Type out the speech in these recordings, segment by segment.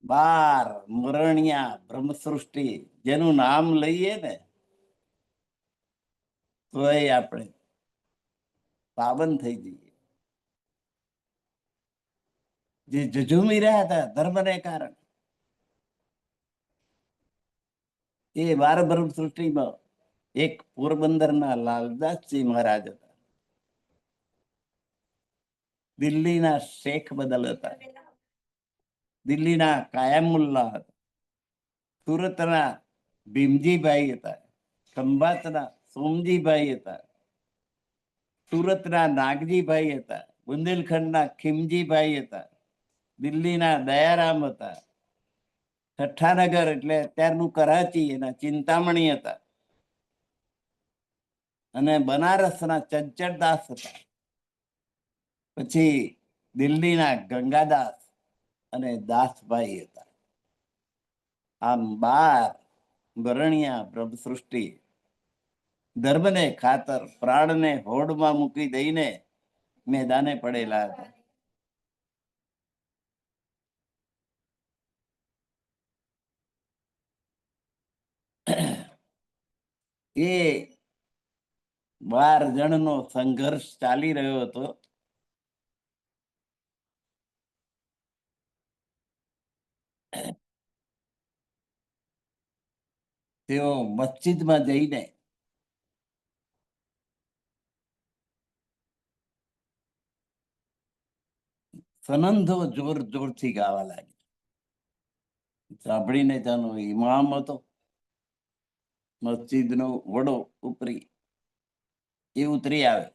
બાર મરણિયા બ્રહ્મસૃષ્ટિ જેનું નામ લઈએ ને તોય આપણે પાવન થઈ જઈએ. જે ઝઝૂમી રહ્યા હતા ધર્મને કારણે, એ બાર બ્રહ્મ સૃષ્ટિમાં એક પોરબંદરના લાલદાસજી મહારાજ હતા. દિલ્હીના શેખ બદલ હતા, દિલ્હીના કાયમુલ્લા હતા, સુરતના ભીમજીભાઈ હતા, ખંભાતના સોમજીભાઈ હતા, સુરતના નાગજીભાઈ હતા, બુંદેલખંડના ખીમજીભાઈ હતા, દિલ્હીના દયારામ હતા, ઠઠ્ઠાનગર એટલે અત્યારનું કરાચી એના ચિંતામણી હતા, અને બનારસના ચંચળદાસ હતા. પછી દિલ્હીના ગંગાદાસ અને દાસભાઈ હતા. આમ બાર વરણિયા બ્રહ્મ સૃષ્ટિ ધર્મને ખાતર પ્રાણને હોડમાં મૂકી દઈને મેદાને પડેલા હતા. એ 12 જણનો સંઘર્ષ ચાલી રહ્યો હતો. તેઓ મસ્જિદમાં જઈને સનંદો જોર જોરથી ગાવા લાગ્યા. સાંભળીને તેનો ઇમામ હતો, મસ્જિદનો વડો ઉપરી, એ ઉતરી આવે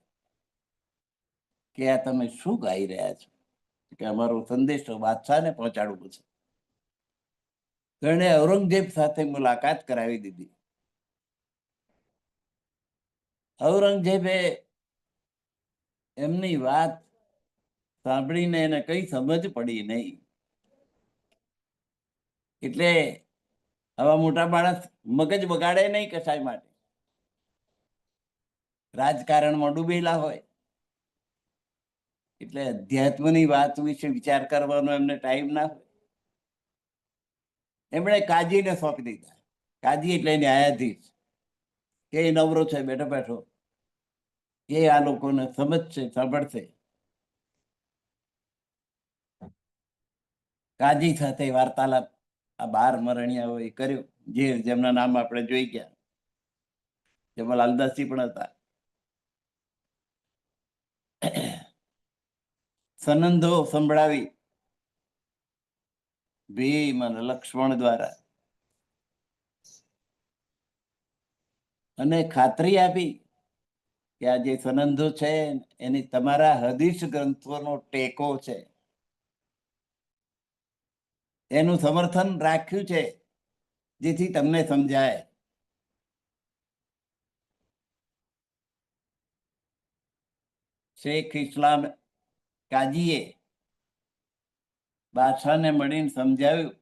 કે આ તમે શું ગાઈ રહ્યા છો? કે અમારો સંદેશો બાદશાહને પહોંચાડવું છે. તેણે ઔરંગઝેબ સાથે મુલાકાત કરાવી દીધી. ઔરંગઝેબે એમની વાત સાંભળીને એને કઈ સમજ પડી નહીં. એટલે આવા મોટા માણસ મગજ બગાડે નહીં કશાય માટે, રાજકારણમાં ડૂબેલા હોય એટલે અધ્યાત્મની વાત વિશે વિચાર કરવાનો એમને ટાઈમ ના હોય. એમણે કાજીને સોંપી દીધા. કાજી એટલે ન્યાયાધીશ, કે એ નવરો છે બેઠો બેઠો, એ આ લોકોને સમજશે, સાંભળશે. કાજી સાથે વાર્તાલાપ આ 12 મરણિયાઓએ કર્યો, જેમના નામ આપણે જોઈ ગયા. જેમાં લાલદાસજી પણ હતા. સનંદો સંભળાવી ભીમ અને લક્ષ્મણ દ્વારા, અને ખાતરી આપી કે આ જે સનંદો છે એની તમારા હદીશ ગ્રંથોનો ટેકો છે, એનું સમર્થન રાખ્યું છે, જેથી તમને સમજાય. શેખ ઇસ્લામ કાજીએ બાદશાહને મળીને સમજાવ્યું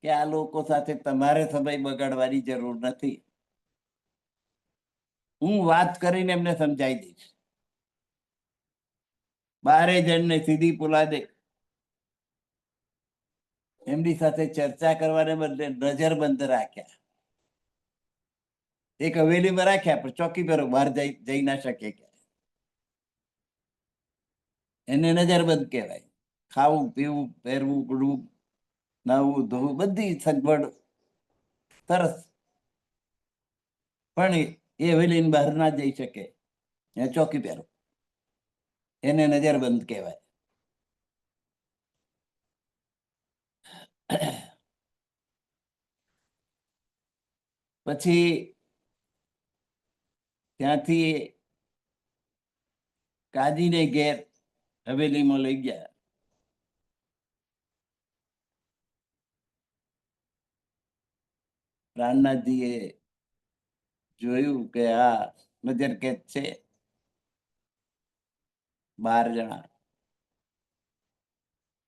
કે આ લોકો સાથે તમારે સમય બગાડવાની જરૂર નથી. હું વાત કરીને એમને સમજાવી દઈશ. 12 જણને સીધી પુલા દે. એમની સાથે ચર્ચા કરવાને બદલે નજરબંધ રાખ્યા. એક હવેલીમાં રાખ્યા, પણ ચોકી પર બહાર જઈ ના શકે. એને નજરબંધ કહેવાય. ખાવું પીવું, પહેરવું ઉડવું, નાવું ધોવું, બધી સગવડ સરસ, પણ એ હવેલીની બહાર ના જઈ શકે. એ ચોકી પહેરો, એને નજરબંધ કહેવાય. પછી ત્યાંથી કાજીને ઘેર હવેલીમાં લઈ ગયા. પ્રાણનાથજીએ જોયું કે આ નજર કેદ છે 12 જણા,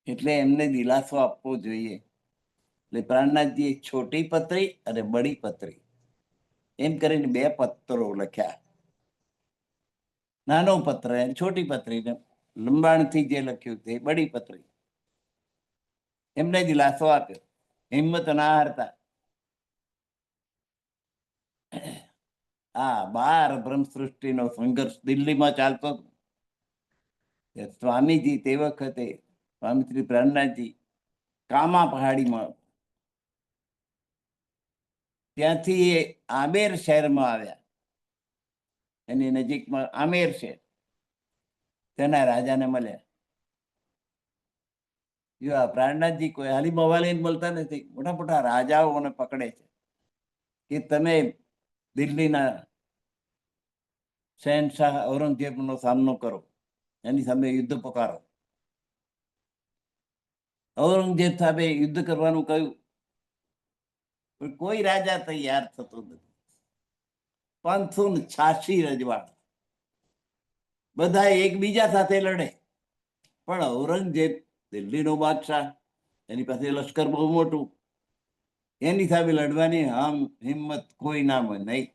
એટલે એમને દિલાસો આપવો જોઈએ. એટલે પ્રાણનાથજી છોટી પત્રી અને બડી પત્રી એમ કરીને 2 પત્રો લખ્યા. નાનો પત્ર, છોટી પત્રી, ને લંબાણથી જે લખ્યું તે બડી પત્રી. એમને દિલાસો આપ્યો, હિંમત ના હારતા. આ 12 બ્રહ્મ સૃષ્ટિનો સંઘર્ષ દિલ્હીમાં ચાલતો હતો. સ્વામીજી તે વખતે, સ્વામી શ્રી પ્રાણનાથજી કામા પહાડીમાં, ત્યાંથી એ આમેર શહેરમાં આવ્યા. એની નજીકમાં આમેર છે, તેના રાજાને મળ્યા. જો આ પ્રાણનાથજી કોઈ હાલી મવાલીને મળતા નથી, મોટા મોટા રાજાઓને પકડે છે કે તમે દિલ્હીના શહેનશાહ ઔરંગઝેબનો સામનો કરો, એની સામે યુદ્ધ પકારો. ઔરંગઝેબ સામે યુદ્ધ કરવાનું કહ્યું, કોઈ રાજા તૈયાર થતો નથી. 586 રજવાડ, બધા એકબીજા સાથે લડે, પણ ઔરંગઝેબ દિલ્હીનો બાદશાહ, એની પાસે લશ્કર બહુ મોટું, એની સામે લડવાની હિંમત કોઈ નામ નહીં.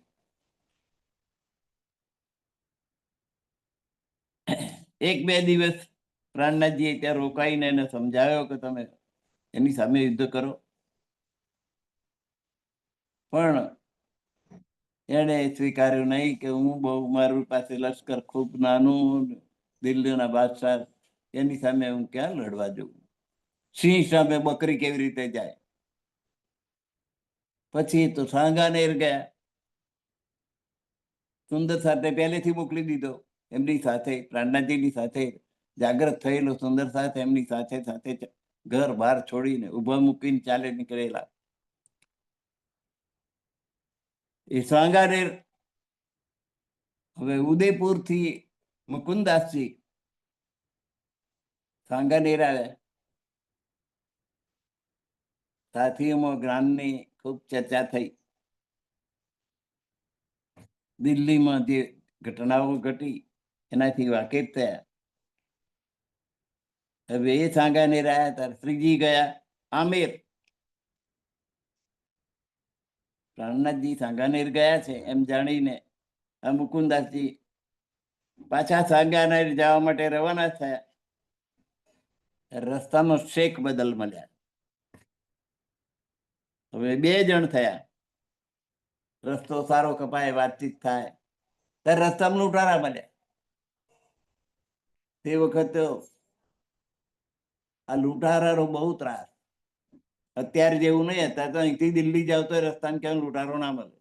એક બે દિવસ પ્રાણનાથજીએ ત્યાં રોકાઈને એને સમજાવ્યો કે તમે એની સામે યુદ્ધ કરો, પણ એને સ્વીકાર્યું નહીં કે હું બહુ, મારું પાસે લશ્કર ખૂબ નાનું, દિલ્હીના બાદશાહ, એની સામે હું ક્યાં લડવા જઉં? સિંહ સામે બકરી કેવી રીતે જાય? પછી તો સાંગાનેર ગયા. સુંદર સાથે પહેલેથી મોકલી દીધો, એમની સાથે, પ્રાણનાથજીની સાથે જાગ્રત થયેલો સુંદર સાથે એમની સાથે સાથે ઘર બહાર છોડીને ઉભા મૂકીને ચાલે નીકળેલા. એ સાંગાનેર, હવે ઉદયપુર થી મુકુંદાસજી સાંગાનેર આવ્યા. સાથીઓમાં જ્ઞાનની ખૂબ ચર્ચા થઈ. દિલ્હીમાં જે ઘટનાઓ ઘટી એનાથી વાકેફ થયા. હવે એ સાંગાનેર આવ્યા ત્યારે શ્રીજી ગયા આમેર. પ્રાણનાથજી સાંગાનેર ગયા છે એમ જાણીને આ મુકુંદાસજી પાછા સાંગાનેર જવા માટે રવાના થયા. રસ્તામાં શેખ બદલ મળ્યા. હવે 2 જણ થયા. રસ્તો સારો કપાય, વાતચીત થાય, ત્યારે રસ્તામાં લૂંટારા મળ્યા. તે વખત આ લૂંટારાનો બહુ ત્રાસ. અત્યારે જેવું નહીં, અત્યારે તો અહીંથી દિલ્હી જાવ તો રસ્તામાં ક્યાં લૂંટારો ના મળે.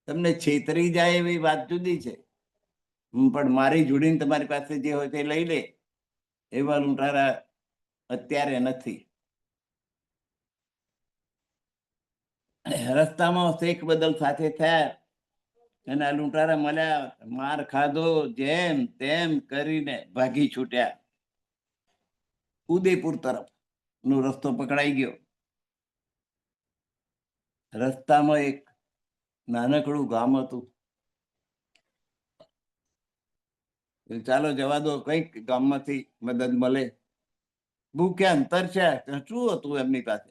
તમને છેતરી જાય એવી વાત જુદી છે, પણ મારી જોડીને તમારી પાસે જે હોય તે લઈ લે, એવા લૂંટારા અત્યારે નથી. રસ્તામાં શેખ બદલ સાથે થયા અને આ લૂંટારા મળ્યા, માર ખાધો, જેમ તેમ કરીને ભાગી છૂટ્યા. ઉદયપુર તરફ નો રસ્તો પકડાઈ ગયો. રસ્તામાં એક નાનકડું ગામ હતું. ચાલો જવા દો, કઈક ગામમાંથી મદદ મળે. ભૂખ્યા અંતર છે, શું હતું એમની પાસે?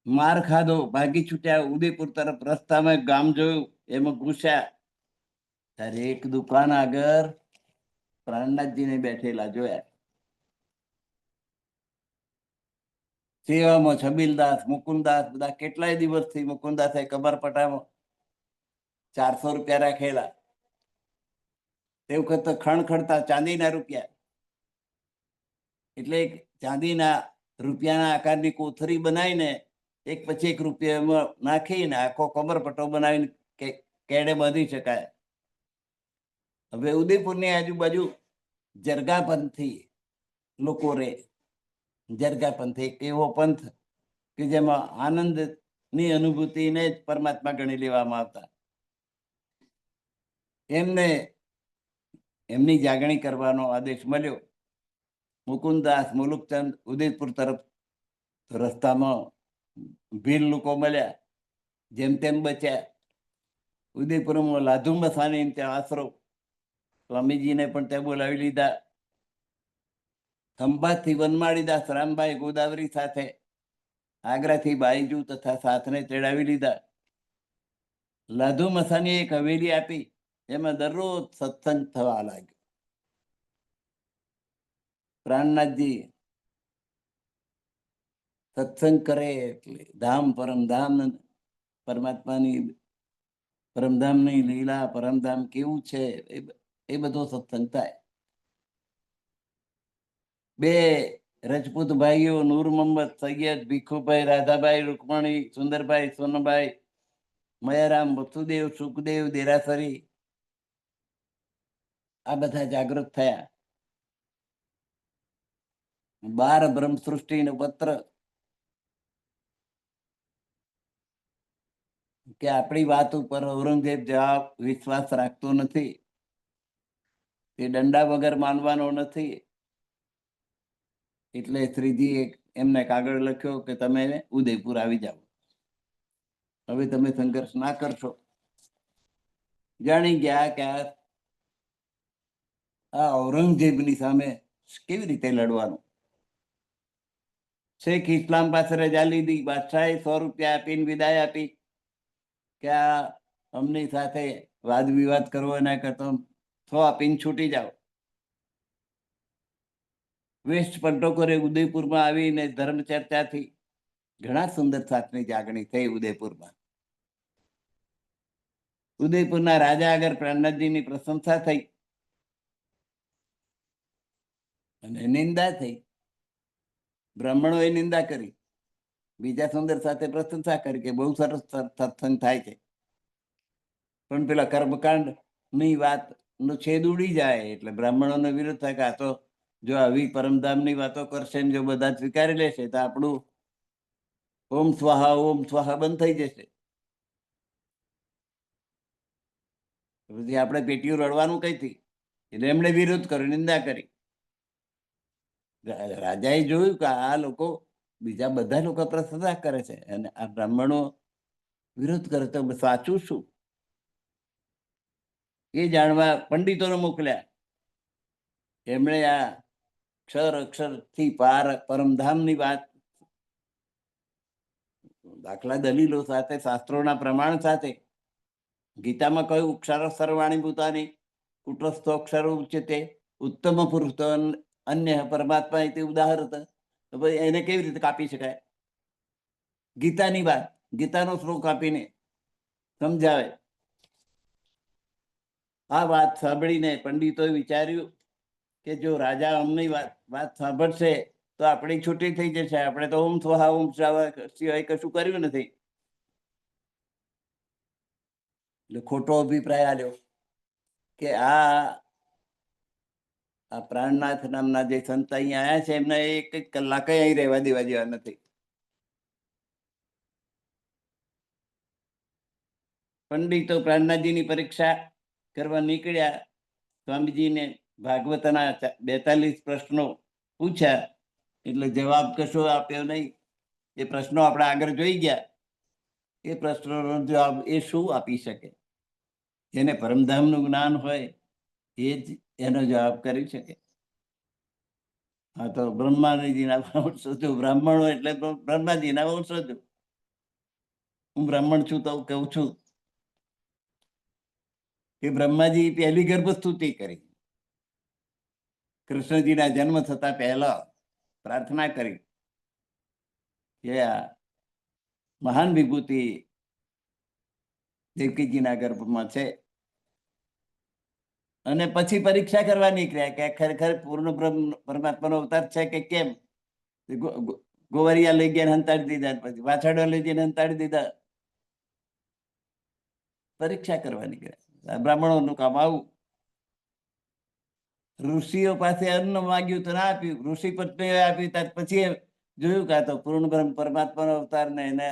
માર ખાધો, ભાગી છૂટ્યા. ઉદયપુર તરફ રસ્તામાં એક ગામ જોયું, એમાં ઘૂસ્યા. ત્યારે એક દુકાન આગળ પ્રાણનાથજીને બેઠેલા જોયા. સેવામાં છબીલદાસ, મુકુંદાસ, બધા કેટલાય દિવસથી મુકુંદાસે કબરપટામાં 400 રૂપિયા રાખેલા. તે વખત ખણખણતા ચાંદીના રૂપિયા, એટલે ચાંદીના રૂપિયાના આકારની કોથળી બનાવીને એક પછી એક રૂપિયામાં નાખીને આખો કબરપટ્ટો બનાવીને કેડે બાંધી શકાય. હવે ઉદયપુરની આજુબાજુ જરગાપંથી લોકો રહે. જરગાપંથ એક એવો પંથ કે જેમાં આનંદની અનુભૂતિને જ પરમાત્મા ગણી લેવામાં આવતા. એમને એમની જાગણી કરવાનો આદેશ મળ્યો. મુકુંદાસ, મુલુકચંદ ઉદયપુર તરફ રસ્તામાં ભીલ લોકો મળ્યા. જેમ તેમ બચ્યા. ઉદયપુરમાં લાધુ મસાની ત્યાં આશરો, સ્વામીજીને પણ ત્યાં બોલાવી લીધા. ખંભાતથી વનમાળીદાસ રામભાઈ ગોદાવરી સાથે આગ્રાથી બાઈજુ તથા સાથને તેડાવી લીધા. લાધુ મસાની એક હવેલી આપી, એમાં દરરોજ સત્સંગ થવા લાગ્યો. પ્રાણનાથજી સત્સંગ કરે એટલે ધામ પરમધામ, પરમાત્માની પરમધામની લીલા, પરમધામ કેવું છે એ બધો સત્સંગ થાય. બે રજપૂત ભાઈઓ નૂર મોહમ્મદ, સૈયદ ભીખુભાઈ, રાધાભાઈ, રૂકમણી, સુંદરભાઈ, સોનભાઈ, મયારામ, વસુદેવ, સુખદેવ, દેરાસરી, આ બધા જાગૃત થયા. 12 બ્રહ્મ સૃષ્ટિનો પત્ર કે આપણી વાત ઉપર ઔરંગઝેબ જવાબ વિશ્વાસ રાખતો નથી, તે દંડા વગર માનવાનો નથી. એટલે શ્રીજી એમને કાગળ લખ્યો કે તમે ઉદયપુર આવી જાઓ, હવે તમે સંઘર્ષ ના કરશો. જાણી ગયા કે આ ઔરંગઝેબની સામે કેવી રીતે લડવાનું. શેખ ઇસ્લામ પાસે રજા લીધી. બાદશાહે 100 રૂપિયા આપીને વિદાય આપી કે આ અમની સાથે વાદ વિવાદ કરવો ના કરતો 100 આપીને છૂટી જાઓ. વેસ્ટ પટ્ટો કરે ઉદયપુરમાં આવીને ધર્મ ચર્ચાથી ઘણા સુંદર સાથની જાગણી થઈ ઉદયપુરમાં. ઉદયપુરના રાજા આગળ પ્રાણનાથજીની પ્રશંસા થઈ અને નિંદા થઈ. બ્રાહ્મણોએ નિંદા કરી, બીજા સુંદર સાથે પ્રશંસા કરી કે બહુ સરસ સત્સંગ થાય છે. પણ પેલા કર્મકાંડ ની વાત નો છેદ ઉડી જાય એટલે બ્રાહ્મણોનો વિરોધ થાય કે આ તો જો આવી પરમધામની વાતો કરશે ને જો બધા સ્વીકારી લેશે તો આપણું ઓમ સ્વાહા બંધ થઈ જશે. પછી આપણે પેટીઓ રડવાનું કઈથી? એટલે એમણે વિરોધ કર્યો, નિંદા કરી. રાજાએ જોયું કે આ લોકો, બીજા બધા લોકો પ્રશંસા કરે છે અને આ બ્રાહ્મણો વિરોધ કરે તો સાચું શું એ જાણવા પંડિતોને મોકલ્યા. એમણે આ અક્ષર થી પાર પરમધામની વાત દાખલા દલીલો સાથે, શાસ્ત્રોના પ્રમાણ સાથે, ગીતામાં કહ્યું અક્ષર સર્વાણી ભૂતાની કુટસ્થો અક્ષરો ઉચ્યતે ઉત્તમ પુરુષ અન્ય પરમાત્મા એ ઉદાહરણ. તો ભાઈ એને કેવી રીતે કાપી શકાય? ગીતાની વાત, ગીતાનો શ્લોક આપીને સમજાવે. આ વાત સાંભળીને પંડિતોએ વિચાર્યું કે જો રાજા અમની વાત સાંભળશે તો આપણી છૂટી થઈ જશે. આપણે તો ઓમ સ્વાહા સિવાય કશું કર્યું નથી. એટલે ખોટો અભિપ્રાય આલ્યો કે આ પ્રાણનાથ નામના જે સંત અહીંયા આવ્યા છે એમને એક કલાક અહીં રહેવા દેવા જેવા નથી. પંડિતો પ્રાણનાથજીની પરીક્ષા કરવા નીકળ્યા. સ્વામીજીને ભાગવતના 42 પ્રશ્નો પૂછ્યા એટલે જવાબ કશો આપ્યો નહીં. એ પ્રશ્નો આપણે આગળ જોઈ ગયા. એ પ્રશ્નોનો જવાબ એ શું આપી શકે? જેને પરમધામનું જ્ઞાન હોય એ જ એનો જવાબ કરી શકે. હા, તો બ્રહ્માજીના વંશજો, બ્રાહ્મણો એટલે બ્રહ્માજીના વંશજો. હું બ્રાહ્મણ છું તો કહું છું કે બ્રહ્માજી પહેલી ગર્ભસ્તુતિ કરી. કૃષ્ણજીના જન્મ થતા પહેલા પ્રાર્થના કરી કે આ મહાન વિભૂતિ દેવકીજીના ગર્ભમાં છે. અને પછી પરીક્ષા કરવા નીકળ્યા કે ખરેખર પૂર્ણ પરમાત્માનો અવતાર છે કે કેમ. ગોવરિયા લઈ ગયા હંતાડી દીધા, પછી વાછાડો લઈ જઈને હંતાડી દીધા. પરીક્ષા કરવા નીકળ્યા. બ્રાહ્મણોનું કામ આવું. ઋષિઓ પાસે અન્ન માંગ્યું તો ના આપ્યું. ઋષિ પત્નીઓ આપ્યું ત્યાર પછી જોયું કે આ તો પૂર્ણ પરમાત્માનો અવતાર ને એને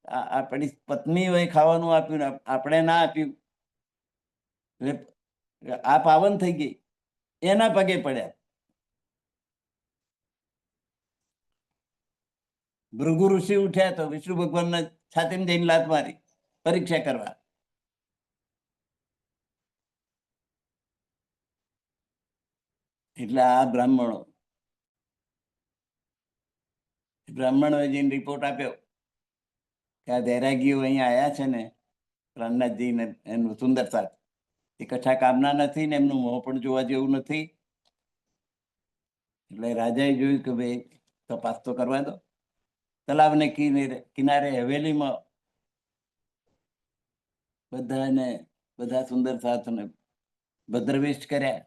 આપણી પત્નીઓએ ખાવાનું આપ્યું ને આપણે ના આપ્યું. આ પાવન થઈ ગઈ. એના પગે પડ્યા. ભૃગુ ઋષિ ઉઠ્યા તો વિષ્ણુ ભગવાનના છાતીમાં જઈને લાત મારી. પરીક્ષા કરવા. એટલે આ બ્રાહ્મણોએ જઈને રિપોર્ટ આપ્યો કે આ વૈરાગીઓ અહીંયા આવ્યા છે ને, પ્રાણનાથજી ને એનું સુંદરતા, એ કથા કામના નથી ને એમનું મોં પણ જોવા જેવું નથી. એટલે રાજાએ જોયું કે ભાઈ તપાસ તો કરવા દો. તલાવને કિનારે હવેલીમાં બધા સુંદર સાથને ભદ્રવેશ કર્યા.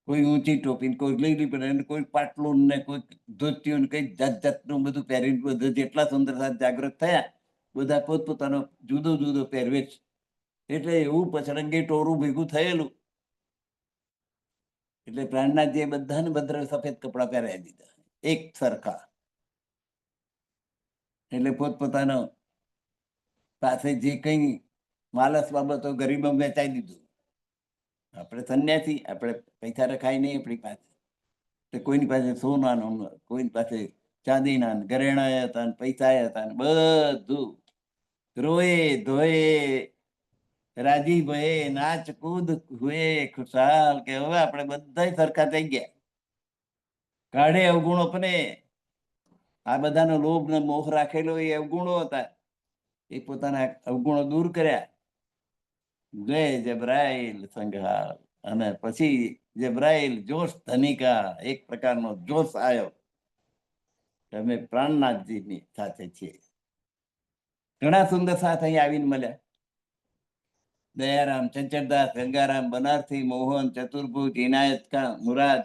કોઈ ઊંચી ટોપી, કોઈ લીલી પહેરે, કોઈ પાટલું ને કોઈ ધોતિયું ને કઈ જાત જાતનું બધું પહેરીને બધા જેટલા સુંદર સાથ જાગૃત થયા, બધા પોતપોતાનો જુદો જુદો પહેરવેશ. એટલે એવું પચરંગી ટોરું ભેગું થયેલું. એટલે પ્રાણનાથજીએ બધાને ભદ્ર સફેદ કપડા પહેરાવી દીધા, એક સરખા. એટલે પોતપોતાનો પાસે જે કઈ માલસ બાબતો ગરીબો વેચાઈ દીધું. આપણે સંન્યાસી, આપણે પૈસા રખાય નહીં આપણી પાસે. કોઈની પાસે સોનાનો, કોઈની પાસે ચાંદીના ઘરેણા હતા, પૈસા હતા, બધું રોએ ધોએ રાજી ભયે નાચ કૂદ હુએ ખુશાલ, કે હવે આપણે બધા સરખા થઈ ગયા. કાઢે અવગુણો પને. આ બધાનો લોભ ને મોહ રાખેલો એ અવગુણો હતા, એ પોતાના અવગુણો દૂર કર્યા. જય જબરાઈલ સંઘાલ. અને પછી જબરાઈલ જોશ ધનિકા, એક પ્રકારનો જોશ આવ્યો. અમે પ્રાણનાથજીની સાથે છીએ. ઘણા સુંદર સાથ અહીં આવીને મળ્યા. દયારામ, ચંચળદાસ, ગંગારામ, બનારસી, મોહન, ચતુર્ભુજ, ઇનાયત ખાન, મુરાદ,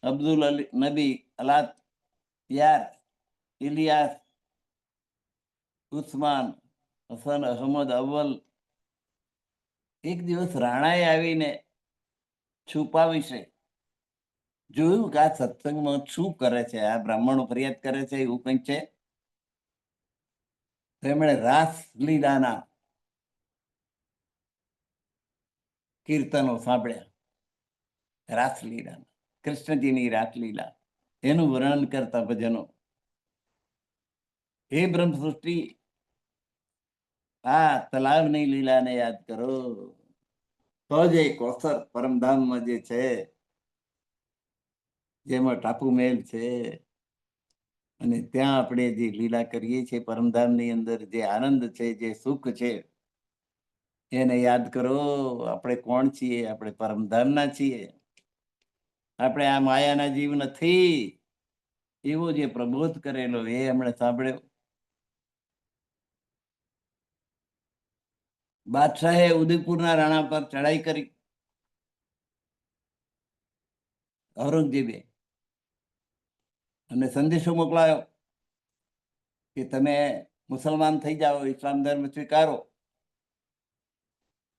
અબ્દુલ નબી, અલાત યાર, ઇલિયાસ, ઉસ્માન, હસન, અહમદ, અવ્વલ. એક દિવસ રાણાએ આવીને છુપાવીશે જોયું કે આ સત્સંગમાં શું કરે છે, આ બ્રાહ્મણો ફરિયાદ કરે છે, એવું કંઈક છે. તો એમણે રાસલીલાના કીર્તનો સાંભળ્યા. રાસલીલા, કૃષ્ણજીની રાસલીલા, એનું વર્ણન કરતા ભજનો. હે બ્રહ્મ સૃષ્ટિ, આ તલાવની લીલાને યાદ કરો તો જે કોસર પરમધામમાં જે છે, જેમાં ટાપુ મહેલ છે, અને ત્યાં આપણે જે લીલા કરીએ છીએ, પરમધામની અંદર જે આનંદ છે, જે સુખ છે, એને યાદ કરો. આપણે કોણ છીએ? આપણે પરમધામના છીએ. આપણે આ માયાના જીવ નથી. એવો જે પ્રબોધ કરેલો એ એમણે સાંભળ્યો. બાદશાહે ઉદયપુરના રાણા પર ચડાઈ કરી. ઔરંગઝેબે અને સંદેશો મોકલાયો કે તમે મુસલમાન થઈ જાઓ, ઇસ્લામ ધર્મ સ્વીકારો,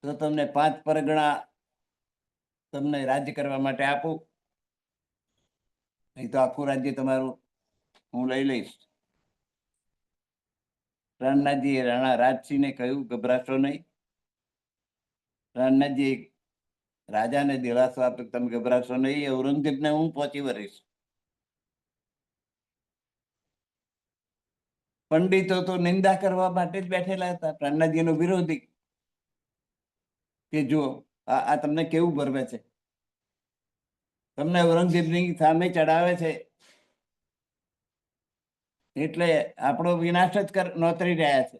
તો તમને 5 પરગણા તમને રાજ્ય કરવા માટે આપું, નહીં તો આખું રાજ્ય તમારું હું લઈ લઈશ. પ્રાણનાથજીએ રાણા રાજસિંહને કહ્યું, ગભરાશો નહીં. પ્રાણનાથજી રાજાને દિલાસો આપ્યો, તમે ગભરાશો નહીં, ઔરંગઝેબને હું પહોંચી વળીશ. પંડિતો તો નિંદા કરવા માટે જ બેઠેલા હતા, પ્રાણનાથજીનો વિરોધી, કે જો આ તમને કેવું ભરવે છે, તમને ઔરંગઝેબની સામે ચડાવે છે, એટલે આપણો વિનાશ જ નોતરી રહ્યા છે.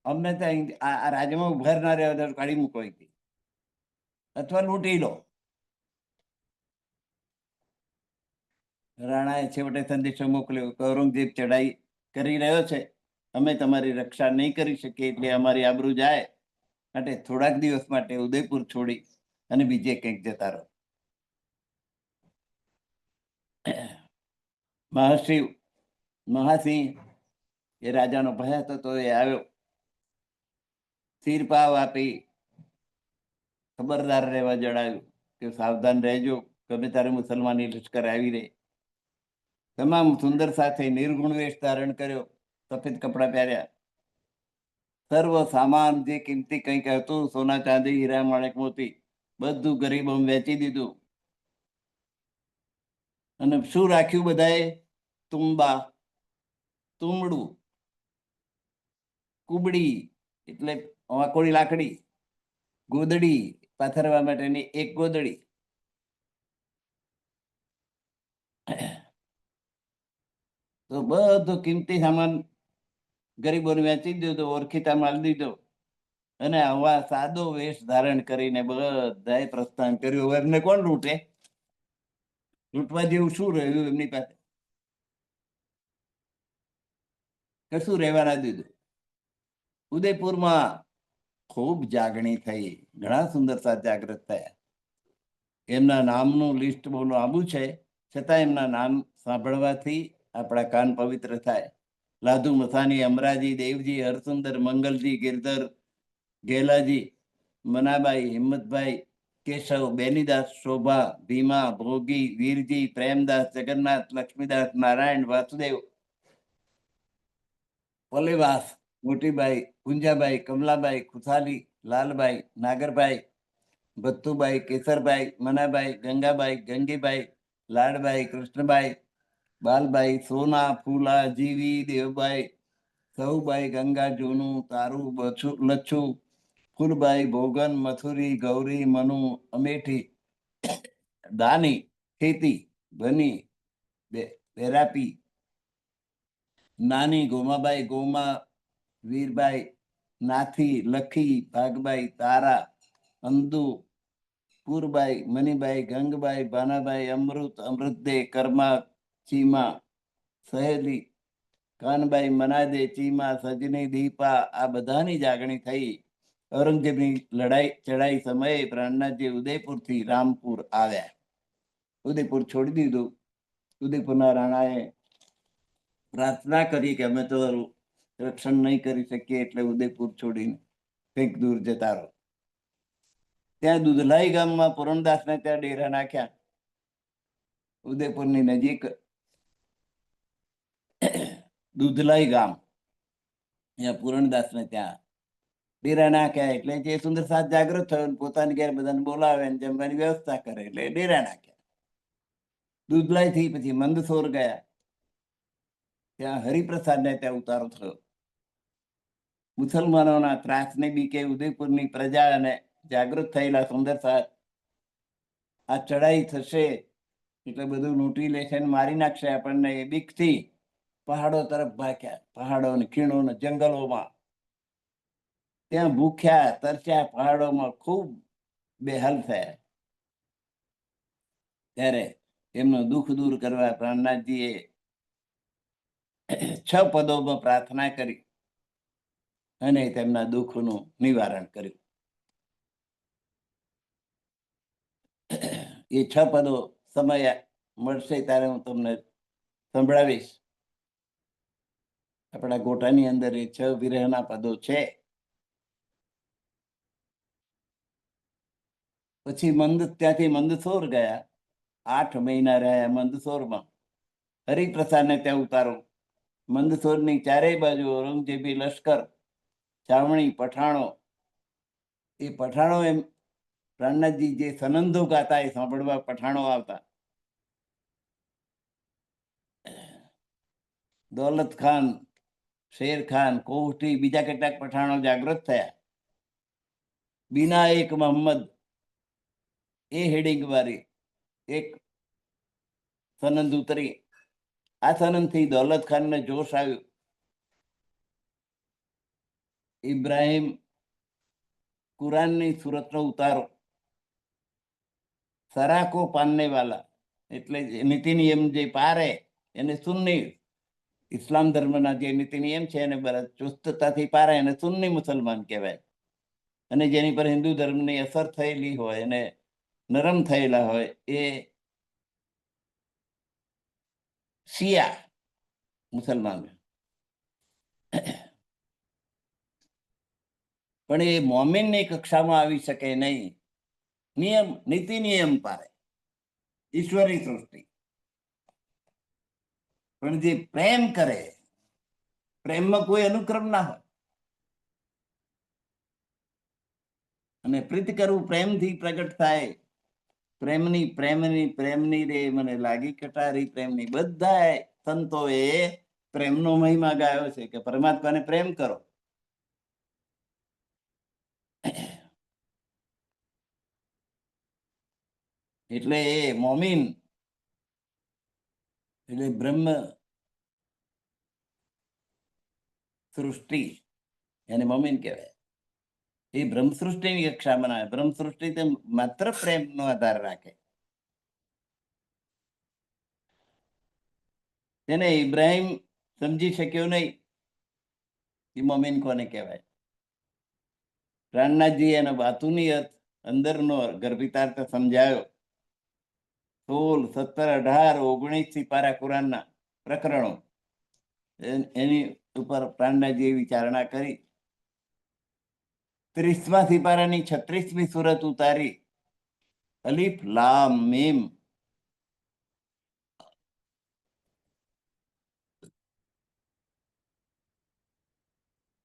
અમને તો આ રાજ્યમાં ઉભર ના રહ્યો, કાઢી મૂકો અથવા લૂંટી લો. રાણાએ છેવટે સંદેશો મોકલ્યો કે ઔરંગઝેબ ચડાઈ કરી રહ્યો છે, અમે તમારી રક્ષા નહીં કરી શકીએ, એટલે અમારી આબરૂ જાય માટે થોડાક દિવસ માટે ઉદયપુર છોડી અને બીજે કંઈક જતા રહો. મહાસિંહ એ રાજાનો ભય હતો, તો એ આવ્યો. શિરપાવ આપી ખબરદાર રહેવા જણાવ્યું કે સાવધાન રહેજો, ગમે ત્યારે મુસલમાની લશ્કર આવી રહે. તમામ સુંદર સાથે નિર્ગુણ વેશ ધારણ કર્યો, સફેદ કપડા પહેર્યા. સર્વ સામાન જે કિંમતી કંઈક હતું, સોના ચાંદી હીરા માણેક મોતી, બધું ગરીબો વેચી દીધું. અને શું રાખ્યું બધાએ? તુંબા, તુમડું, કુબડી એટલે વાકોડી લાકડી, ગોદડી પાથરવા માટેની એક ગોદડી. તો બધો કિંમતી સામાન ગરીબોને વેચી દીધો, ઓળખીતા માલ દીધો, અને આવા સાદો વેશ ધારણ કરીને બધાએ પ્રસ્થાન કર્યું. એમને કોણ લૂંટે? લૂંટવા જેવું શું રહ્યું એમની પાસે? કશું રહેવા ના દીધું. ઉદયપુરમાં ખૂબ જાગણી થઈ, ઘણા સુંદર સાથ જાગૃત થયા. એમના નામનું લિસ્ટ બહુ લાંબુ છે, છતાં એમના નામ સાંભળવાથી આપણા કાન પવિત્ર થાય. લાધુ મથાની, અમરાજી, દેવજી, હરસુંદર, મંગલજી, ગિરધર, ગેલાજી, મનાબાઈ, હિંમતભાઈ, કેશવ, બેનીદાસ, શોભા, ભીમા, ભોગી, વીરજી, પ્રેમદાસ, જગન્નાથ, લક્ષ્મીદાસ, નારાયણ, વાસુદેવ, પોલેવાસ, મોટીબાઈ, પુંજાબાઈ, કમલાબાઈ, ખુશાલી, લાલબાઈ, નાગરભાઈ, ભત્તુબાઈ, કેસરભાઈ, મનાબાઈ, ગંગાબાઈ, ગંગીબાઈ, લાડબાઈ, કૃષ્ણબાઈ, બાલબાઈ, સોના, ફૂલા, જીવી, દેવબાઈ, સહુબાઈ, ગંગા, જૂનું, તારું, લચ્છુ, ફૂલબાઈ, ભોગન, મથુરી, ગૌરી, મનુ, અમેઠી, દાની, ખેતી, બની, બેરાપી, નાની, ગોમાબાઈ, ગોમા, વીરબાઈ, નાથી, લખી, ભાગબાઈ, તારા, અંદુ, પૂરબાઈ, મનીબાઈ, ગંગબાઈ, ભાનાબાઈ, અમૃત, અમૃતદે, કર્મા, ચીમા, સહેલી, કાનબાઈ, મનાદે, ચીમા, સજની, દીપા. આ બધાની જાગણી થઈ. ઔરંગઝેબની લડાઈ ચડાઈ સમયે પ્રાણનાથજી ઉદયપુરથી રામપુર આવ્યા. ઉદયપુર છોડી દીધું. ઉદયપુરના રાણાએ પ્રાર્થના કરી કે અમે તો રક્ષણ નહીં કરી શકીએ, એટલે ઉદયપુર છોડીને કંઈક દૂર જતા રહો. ત્યાં દુધલાઈ ગામમાં પુરણદાસને ત્યાં ડેરા નાખ્યા. ઉદયપુરની નજીક દુધલાઈ ગામ, ત્યાં પુરણદાસને ત્યાં ડેરા નાખ્યા. એટલે જે સુંદર સાથ જાગૃત થયો, પોતાની ઘેર બધાને બોલાવે ને જમવાની વ્યવસ્થા કરે, એટલે ડેરા નાખ્યા. દુધલાઈ થી પછી મંદસોર ગયા. ત્યાં હરિપ્રસાદને ત્યાં ઉતારો થયો. મુસલમાનોના ત્રાસને બીકે ઉદયપુરની પ્રજા અને જાગૃત થયેલા સુંદર સાથ આ ચડાઈ થશે એટલે બધું લૂંટી લેશે ને મારી નાખશે આપણને, એ બીકથી પહાડો તરફ ભાગ્યા. પહાડો ને ખીણો ને જંગલોમાં ત્યાં ભૂખ્યા તરસ્યા, પહાડોમાં ખૂબ બેહાલ થયા. ત્યારે એમનું દુઃખ દૂર કરવા પ્રાણનાથજીએ 6 પદોમાં પ્રાર્થના કરી અને તેમના દુઃખનું નિવારણ કર્યું. એ 6 પદો સમય મળશે ત્યારે હું તમને સંભળાવીશ. આપણા ગોટાની અંદર એ 6 વિરહના પદો છે. પછી ત્યાંથી મંદસોર ગયા. 8 મહિના રહ્યા મંદસોરમાં. હરિપ્રસાદને ત્યાં ઉતારો. મંદસોરની ચારેય બાજુ ઔરંગઝેબી લશ્કર, છાવણી, પઠાણો. એ પઠાણો એમ પ્રાણનાથજી જે સનંદો ગાતા એ સાંભળવા પઠાણો આવતા. દૌલત ખાન, શેર ખાન, કોહટી, બીજા કેટલાક પઠાણો જાગૃત થયા. બીના એક મોહમ્મદ એ હેડિંગ વાળી એક સનંદ ઉતરી. આ સનંદથી દૌલત ખાનને જોશ આવ્યું. ઇબ્રાહિમ કુરાનની સુરતનો ઉતારો. સરાકો પાનને વાલા એટલે નીતિ નિયમ જે પારે એને સુન્ની, ઇસ્લામ ધર્મના જે નીતિ નિયમ છે એને ચુસ્તતાથી પારે એને સુન્ની મુસલમાન કહેવાય. અને જેની પર હિન્દુ ધર્મની અસર થયેલી હોય અને નરમ થયેલા હોય એ શિયા મુસલમાન. પણ એ મોમિનની કક્ષામાં આવી શકે નહીં. નિયમ, નીતિ નિયમ પારે, ઈશ્વરી સૃષ્ટિ. પણ જે પ્રેમ કરે, પ્રેમમાં કોઈ અનુક્રમ ના હોય. અને પ્રીતિ કરવું પ્રેમથી પ્રગટ થાય. પ્રેમની પ્રેમની પ્રેમની રે મને લાગી કટારી પ્રેમની. બધા સંતોએ પ્રેમનો મહિમા ગાયો છે કે પરમાત્માને પ્રેમ કરો. એટલે એ મોમીન એટલે બ્રહ્મ સૃષ્ટિ એને મોમીન કહેવાય. એ બ્રહ્મ સૃષ્ટિની કક્ષા બનાવે. બ્રહ્મ સૃષ્ટિ તો માત્ર પ્રેમનો આધાર રાખે. તેને ઇબ્રાહિમ સમજી શક્યો નહીં એ મોમીન કોને કહેવાય. પ્રાણનાથજી એનો બાતુની અર્થ અંદરનો ગર્ભિતાર્થ સમજાયો. 16, 17, 18, 19 સિપારા કુરાનના પ્રકરણો એની ઉપર પ્રાણનાથજીએ વિચારણા કરી. 30મા સિપારાની 36મી સુરત ઉતારી. અલીફ લામ મીમ.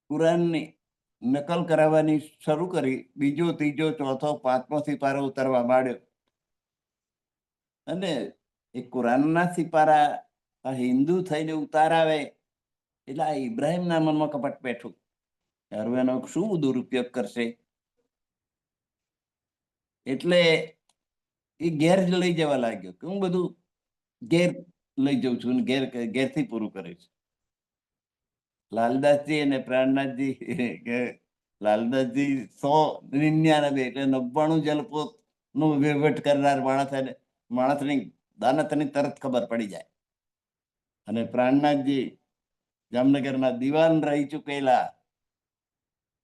કુરાનની નકલ કરાવવાની શરૂ કરી. બીજો, ત્રીજો, ચોથો, 5મો સિપારો ઉતારવા માંડ્યો. અને એ કુરાનના સિપારા આ હિન્દુ થઈને ઉતારાવે એટલે આ ઇબ્રાહિમના મનમાં કપટ બેઠું. હવે એનો શું દુરુપયોગ કરશે? એટલે એ ઘેર જ લઈ જવા લાગ્યો કે હું બધું ઘેર લઈ જઉં છું, ઘેરથી પૂરું કરીશ. લાલદાસજી અને પ્રાણનાથજી લાલદાસજી 199 એટલે 99 જલપોત નું વહીવટ કરનાર માણસની દાનતની તરત ખબર પડી જાય. અને પ્રાણનાથજી જામનગરના દિવાન રહી ચૂકેલા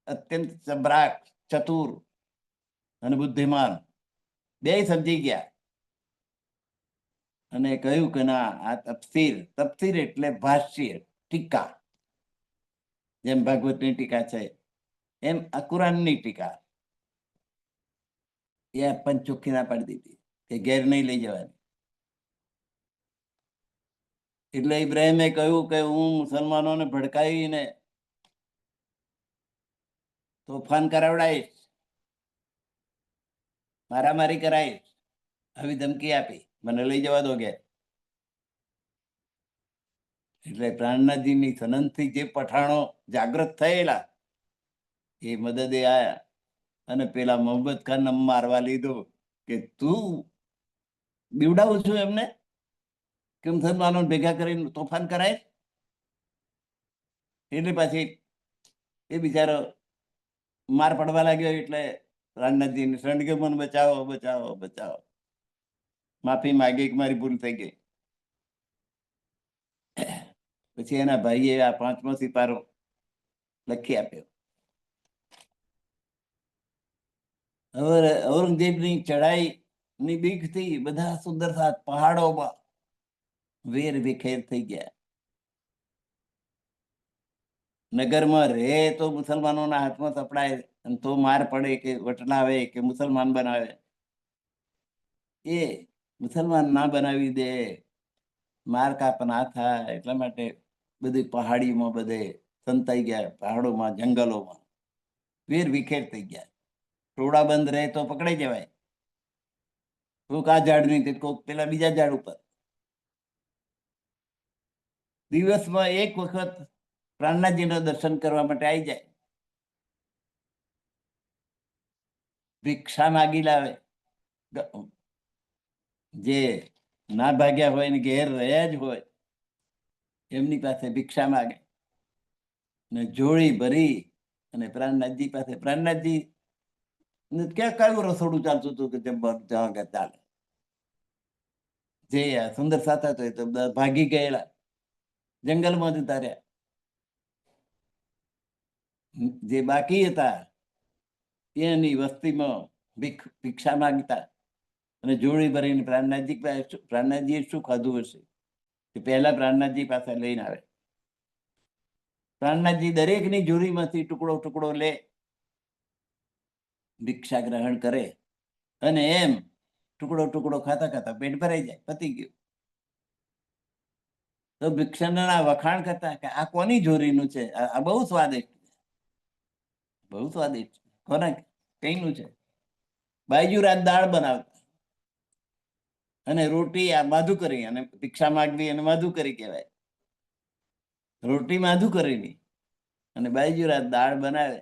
અત્યંત ચબરાક, ચતુર અને બુદ્ધિમાન બે સમજી ગયા અને કહ્યું કે ના, આ તફસીર એટલે ભાષ્ય, ટીકા. જેમ ભાગવતની ટીકા છે એમ આ કુરાનની ટીકા. એ આપણને ચોખ્ખી ના પાડી દીધી કે ઘેર નહીં લઈ જવાની. એટલે ઇબ્રાહિમે કહ્યું કે હું મુસલમાનોને ભડકાવીને તોફાન કરાવડાવીશ, મારામારી કરાવીશ, આવી ધમકી આપી. મને લઈ જવા દો ઘેર. એટલે પ્રાણનાથજીની સનનથી જે પઠાણો જાગૃત થયેલા એ મદદે આયા અને પેલા મોહમ્મદ ખાન મારવા લીધો કે તું બીવડાવું છું એમને કે મુસલમાનો ભેગા કરીને તોફાન કરાય. એટલે પછી એ બિચારો માર પડવા લાગ્યો. એટલે પ્રાણનાથજીને શરણ કે મને બચાવો, બચાવો, બચાવો. માફી માગી કે મારી ભૂલ થઈ ગઈ. પછી એના ભાઈએ આ 5મો સિપારો લખી આપ્યો. ઔરંગઝેબની ચડાઈની બીકથી બધા સુંદરસાદ પહાડોમાં વેર વિખેર થઈ ગયા. નગરમાં રહે તો મુસલમાનોના હાથમાં સપડાય તો માર પડે કે વટનાવે કે મુસલમાન બનાવે. એ મુસલમાન ના બનાવી દે, માર કાપ ના થાય એટલા માટે બધી પહાડીમાં બધે સંતાઈ ગયા. પહાડોમાં, જંગલોમાં વેર વિખેર થઈ ગયા. ટોળા બંધ રહે તો પકડાઈ જવાય. કોઈક આ ઝાડ ની, કોઈક પેલા બીજા ઝાડ ઉપર. દિવસમાં એક વખત પ્રાણનાથજીના દર્શન કરવા માટે આવી જાય. ભિક્ષા માગી લાવે. જે ના ભાગ્યા હોય ને ઘેર રહ્યા જ હોય એમની પાસે ભિક્ષા માગે ને જોડી ભરી અને પ્રાણનાથજી પાસે. પ્રાણનાથજી ક્યાં કયું રસોડું ચાલતું હતું કે જમવાનું ચાલે. જે સુંદર સાતા તો એ તો ભાગી ગયેલા, જંગલમાં જતા રહ્યા. જે બાકી હતા એની વસ્તીમાં ભિક્ષા માંગતા અને જોડી ભરીને પ્રાણનાથજીએ શું ખાધું હશે કે પહેલા પ્રાણનાથજી પાસે લઈને આવે. પ્રાણનાથજી દરેકની જોડીમાંથી ટુકડો ટુકડો લે, ભિક્ષા ગ્રહણ કરે અને એમ ટુકડો ટુકડો ખાતા ખાતા પેટ ભરાઈ જાય. પતી ગયું. તો ભિક્ષાના વખાણ કરતા કે આ કોની જોડીનું છે, આ બહુ સ્વાદિષ્ટ, બહુ સ્વાદિષ્ટ. કોના કઈનું છે? બાયજુ રાત દાળ બનાવતા અને રોટી આ માધુકરી, અને ભિક્ષા માગવી અને માધુકરી કહેવાય. રોટી માધું કરીને અને બાઈજુરા દાળ બનાવે.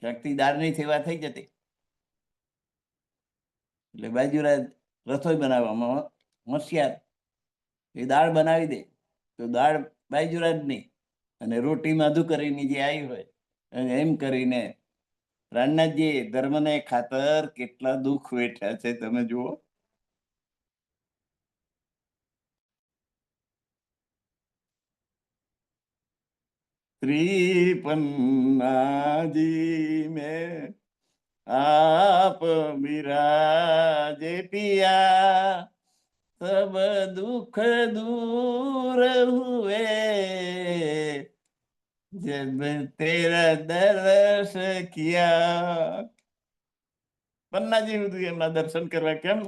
ક્યાંકથી દાળની સેવા થઈ જતી એટલે બાઈજુરા રસોઈ બનાવવામાં હોશિયાર. એ દાળ બનાવી દે તો દાળ બાઈજુરા જ નહીં, અને રોટી માધું કરીને જે આવી હોય અને એમ કરીને પ્રાણનાથજી ધર્મને ખાતર કેટલા દુઃખ વેઠ્યા છે તમે જુઓ. ત્રિપન્નાજી મેં आप विराजे पिया, सब दुख दूर हुए, जब तेरा दर्श किया. પન્નાજી સુધી એમના દર્શન કરવા કેમ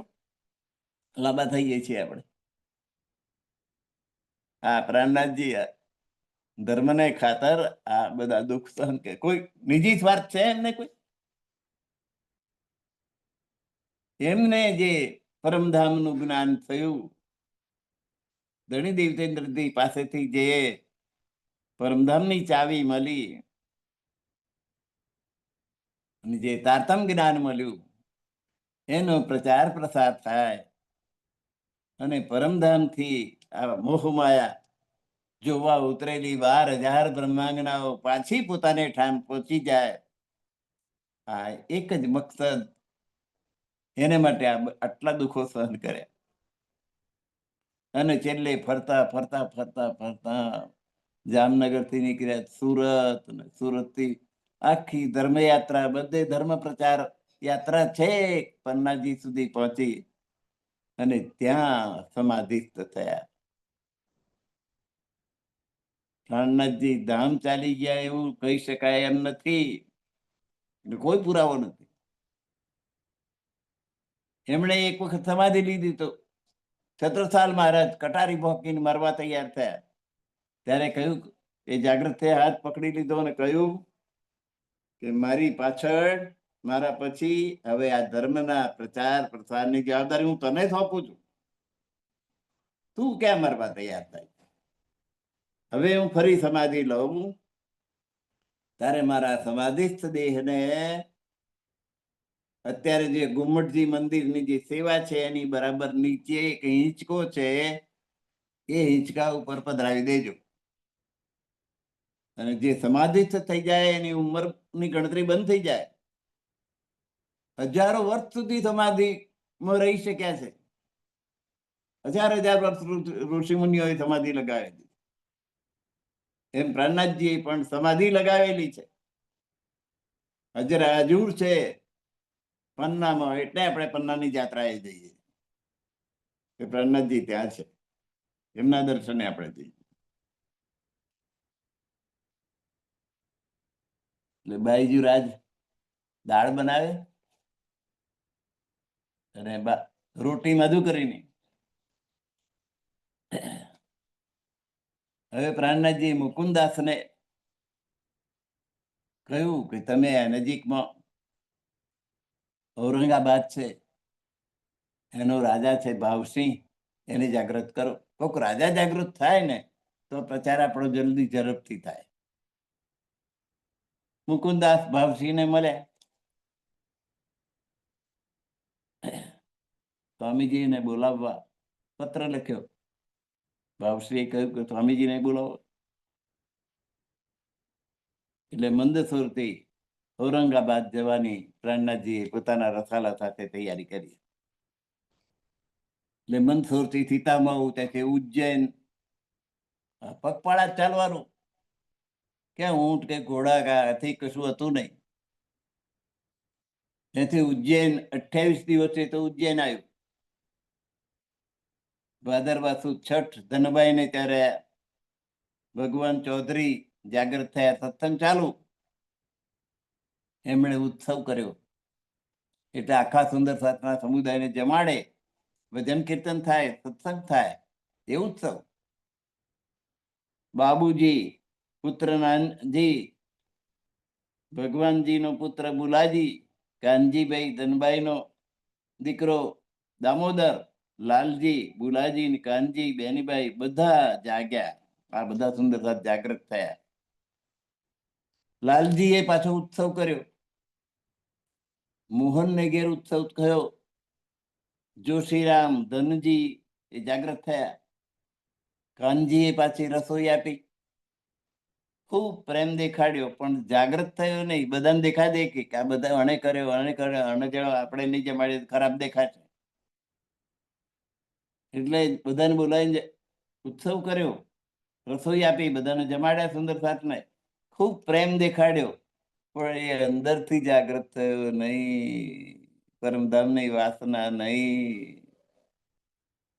લાંબા થઈ જાય છીએ આપણે. હા, પ્રાણનાથજી ધર્મને ખાતર આ બધા દુઃખ સહન કે કોઈ નિજી સ્વાર્થ છે એમને? કોઈ એમને જે પરમધામનું જ્ઞાન થયું, ધણી દેવતેન્દ્રજી પાસેથી જે પરમધામની ચાવી મળી અને જે તારતમ જ્ઞાન મળ્યું, એનો પ્રચાર પ્રસાર થાય અને પરમધામથી આ મોહમાયા જોવા ઉતરેલી 12,000 બ્રહ્માંગનાઓ પાછી પોતાને ઠામ પહોંચી જાય, આ એક જ મકસદ. એને માટે આટલા દુઃખો સહન કર્યા. અને છેલ્લે ફરતા ફરતા ફરતા ફરતા જામનગર થી નીકળ્યા સુરત, સુરત થી આખી ધર્મયાત્રા, બધે ધર્મ પ્રચાર યાત્રા છે, પન્નાજી સુધી પહોંચી અને ત્યાં સમાધિસ્થ થયા. પ્રાણનાથજી ધામ ચાલી ગયા એવું કહી શકાય એમ નથી, કોઈ પુરાવો નથી. એમણે એક વખત સમાધિ લીધી તો છત્રસાલ મહારાજ કટારી ભોંકીને મરવા તૈયાર થયા. ત્યારે કહ્યું, એ જાગૃત થયા, હાથ પકડી લીધો અને કહ્યું કે મારી પાછળ, મારા પછી હવે આ ધર્મના પ્રચાર પ્રસારની જવાબદારી હું તને સોંપું છું. તું ક્યાં મરવા તૈયાર થાય? હવે હું ફરી સમાધિ લઉં તારે મારા સમાધિસ્થ દેહને અત્યારે જે ગુમ્મટજી મંદિરની જે સેવા છે એની બરાબર નીચે એક હિંચકો છે, એ હિંચકા ઉપર પધરાવી દેજો. અને જે સમાધિસ્થ થઈ જાય એની ઉંમરની ગણતરી બંધ થઈ જાય. હજારો વર્ષ સુધી સમાધિમાં રહી શક્યા છે. હજાર વર્ષ ઋષિ મુનિઓએ સમાધિ લગાવેલી. એમ પ્રાણનાથજીએ પણ સમાધિ લગાવેલી છે. હજૂર છે પન્નામાં, એટલે આપણે પન્નાની જાત્રાએ જઈએ કે પ્રાણનાથજી ત્યાં છે, એમના દર્શને આપણે જઈએ. એટલે બાઈજુ રાજ દાળ બનાવે અને રોટી માધું કરીને. હવે પ્રાણનાથજી મુકુંદાસને કહ્યું કે તમે નજીકમાં ઔરંગાબાદ છે, એનો રાજા છે ભાવસિંહ, એને જાગૃત કરો. કોઈક રાજા જાગૃત થાય ને તો પ્રચાર આપણો જલ્દી ઝડપથી થાય. મુકુંદાસ ભાવસિંહને મળ્યા. સ્વામીજીને બોલાવવા પત્ર લખ્યો. ભાવશ્રીએ કહ્યું કે સ્વામીજીને બોલાવો. એટલે મંદસુરથી ઔરંગાબાદ જવાની પ્રાણનાથજીએ પોતાના રસાલા સાથે તૈયારી કરી. એટલે મંદસુરથી સીતામઉ, ત્યાંથી ઉજ્જૈન, પગપાળા ચાલવાનું. ક્યાં ઊંટ કે ઘોડા કે હાથી કશું હતું નહીં. ત્યાંથી ઉજ્જૈન 28 દિવસે તો ઉજ્જૈન આવ્યું. ભાદરવા સુદ છઠ ધનબાઈ ને ત્યારે ભગવાન ચૌધરી જાગૃત થયા, સત્સંગ ચાલુ. એમણે ઉત્સવ કર્યો. એટલે આખા સુંદર સાતના સમુદાયને જમાડે, ભજન કીર્તન થાય, સત્સંગ થાય, એ ઉત્સવ. બાબુજી પુત્ર નાનજી, ભગવાનજીનો પુત્ર બુલાજી, કાનજીભાઈ ધનબાઈનો દીકરો દામોદર, લાલજી, બુલાજી, કાનજી, બેનીબાઈ બધા જાગ્યા. આ બધા સુંદર સાથ જાગૃત થયા. લાલજીએ પાછો ઉત્સવ કર્યો. મોહનને ઘેર ઉત્સવ થયો. જોશીરામ, ધનજી એ જાગૃત થયા. કાનજીએ પાછી રસોઈ આપી. ખૂબ પ્રેમ દેખાડ્યો, પણ જાગૃત થયો નહીં. બધાને દેખા દે કે આ બધા અણે કર્યો, અને જેનો આપણે નહીં જમાડીએ ખરાબ દેખાશે. એટલે બધાને બોલાવીને ઉત્સવ કર્યો, રસોઈ આપી, બધાને જમાડ્યા સુંદર સાથને. ખૂબ પ્રેમ દેખાડ્યો, પણ એ અંદરથી જાગૃત થયો નહીં. પરમધામની વાસના નહીં,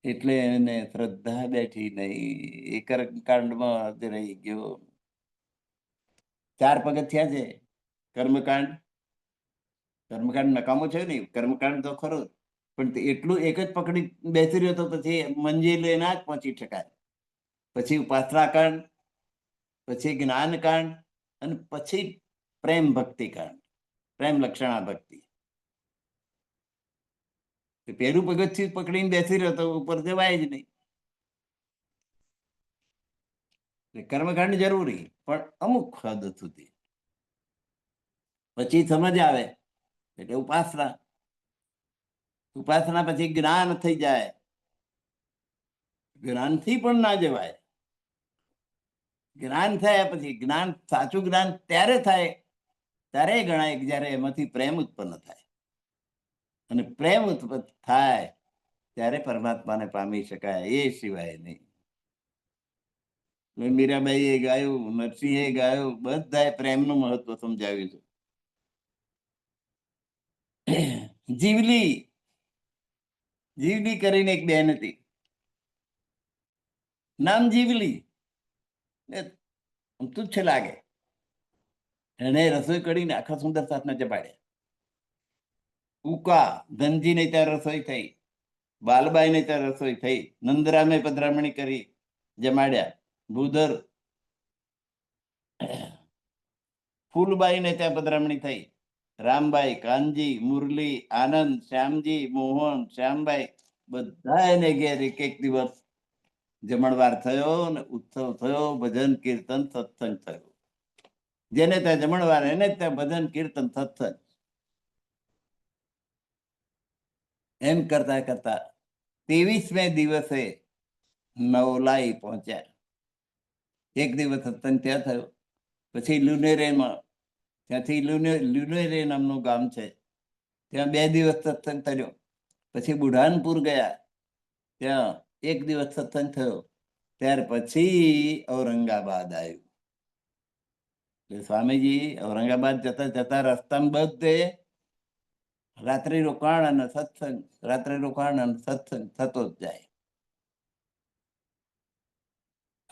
એટલે એને શ્રદ્ધા બેઠી નહીં. એ કર્મકાંડમાં જ રહી ગયો. 4 પગથિયા છે કર્મકાંડ. કર્મકાંડ નકામો છે નહીં, કર્મકાંડ તો ખરો, પણ એટલું એક જ પકડી બેસી રહ્યો તો પછી મંજિલે ના જ પહોંચી શકાય. પછી ઉપાસનાકાંડ, પછી જ્ઞાનકાંડ, અને પછી પ્રેમ ભક્તિ કાંડ, પ્રેમ લક્ષણા ભક્તિ. પેલું પગથિયું પકડીને બેસી રહ્યો તો ઉપર જવાય જ નહીં. કર્મકાંડ જરૂરી, પણ અમુક હદ સુધી. પછી સમજ આવે એટલે ઉપાસના. ઉપાસના પછી જ્ઞાન થઈ જાય. જ્ઞાનથી પણ ના જવાય. જ્ઞાન થયા પછી, જ્ઞાન સાચું જ્ઞાન ત્યારે થાય, ત્યારે ગણાય જ્યારે એમાંથી પ્રેમ ઉત્પન્ન થાય. અને પ્રેમ ઉત્પન્ન થાય ત્યારે પરમાત્માને પામી શકાય, એ સિવાય નહીં. મીરાબાઈએ ગાયું, નરસિંહે ગાયું, બધાએ પ્રેમનું મહત્વ સમજાવ્યું છે. જીવલી, જીવલી કરીને એક બેન હતી, નામ જીવલી. તુચ્છ લાગે. એને રસોઈ કરીને આખા સુંદર સાથને જમાડ્યા. ઉકા, ધનજીને ત્યાં રસોઈ થઈ, બાલબાઈને ત્યાં રસોઈ થઈ, નંદરામે પધરામણી કરી, જમાડ્યા. ભૂધર, ફૂલબાઈને ત્યાં પધરામણી થઈ, રામબાઈ, કાનજી, મુરલી, આનંદ, શ્યામજી, મોહન, શ્યામબાઈ, બધા એને ઘેર એક એક દિવસ જમણવાર થયો, ને ઉત્સવ થયો, ભજન કીર્તન સત્સંગ થયો. જેને ત્યાં જમણવાર, એને ત્યાં ભજન કીર્તન સત્સંગ. એમ કરતા કરતા 23મે દિવસે નવલાઈ પહોંચ્યા. એક દિવસ સત્સંગ ત્યાં થયો. પછી લુનેરેમાં, ત્યાંથી લુનેરે નામનું ગામ છે, ત્યાં 2 દિવસ સત્સંગ થયો. પછી બુઢાનપુર ગયા, ત્યાં 1 દિવસ સત્સંગ થયો. ત્યાર પછી ઔરંગાબાદ આવ્યું. સ્વામીજી ઔરંગાબાદ જતા જતા રસ્તામાં બધે રાત્રિ રોકાણ અને સત્સંગ, રાત્રિ રોકાણ અને સત્સંગ થતો જ જાય.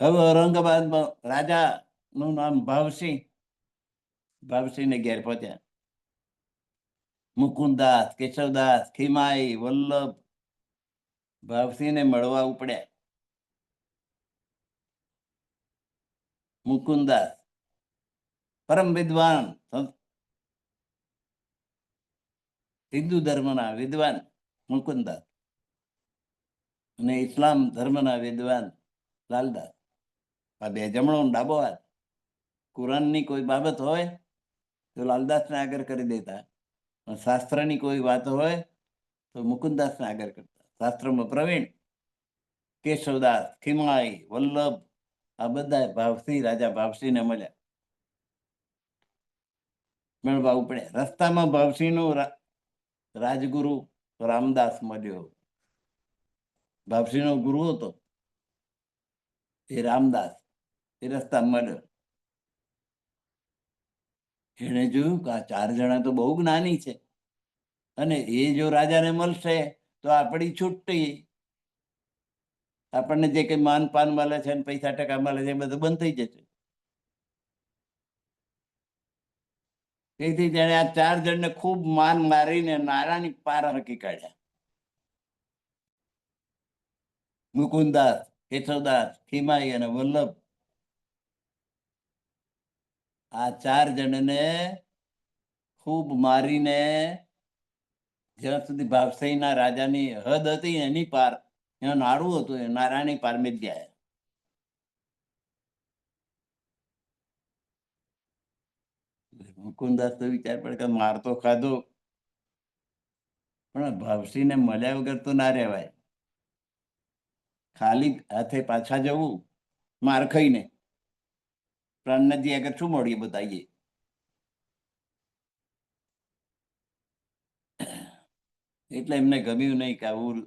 હવે ઔરંગાબાદમાં રાજા નું નામ ભાવસિંહ. ભાવસિંહને ઘેર પહોંચ્યા. મુકુંદાસ, કેશવદાસ, ખીમાઈ, વલ્લભ ભાવસિંહને મળવા ઉપડ્યા. મુકુંદાસ પરમ વિદ્વાન, હિન્દુ ધર્મના વિદ્વાન મુકુંદાસ, અને ઇસ્લામ ધર્મના વિદ્વાન લાલદાસ. આ 2 જમણો ડાબો હાથ. કુરાનની કોઈ બાબત હોય તો લાલદાસને આગળ કરી દેતા, શાસ્ત્રની કોઈ વાત હોય તો મુકુંદાસને આગળ કરતા. શાસ્ત્રમાં પ્રવીણ કેશવદાસ, ખીમાઈ, વલ્લભ, આ બધા ભાવસિંહ, રાજા ભાવસિંહને મળ્યા, મળવા ઉપડ્યા. રસ્તામાં ભાવસિંહનો રાજગુરુ રામદાસ મળ્યો. ભાવસિંહનો ગુરુ હતો એ રામદાસ, એ રસ્તા મળ્યો. એને જોયું કે આ 4 જણા તો બહુ જ્ઞાની છે, અને એ જો રાજાને મળશે તો આપણી છૂટી, આપણને જે કઈ માન પાન મળે છે ને પૈસા ટકા મળે છે એ બધું બંધ થઈ જશે. તેથી તેણે આ 4 જણને ખૂબ માન મારીને નારાની પાર હકી કાઢ્યા. મુકુંદાસ, કેશવદાસ, ખીમાઈ અને વલ્લભ, આ 4 જણને ખૂબ મારીને જ્યાં સુધી ભાવસિંહના રાજાની હદ હતી એની પાર, એનું નાડું હતું, એ નારાની પાર મિલ ગયા. મુકુંદાસ તો વિચાર પડે કે માર તો ખાધો, પણ ભાવશ્રીને મળ્યા વગર તો ના રહેવાય. ખાલી હાથે પાછા જવું માર ખાઈને, પ્રાણનાથજી આગળ શું મળીએ બતાવીએ. એટલે એમને ગમ્યું નહીં કે આવું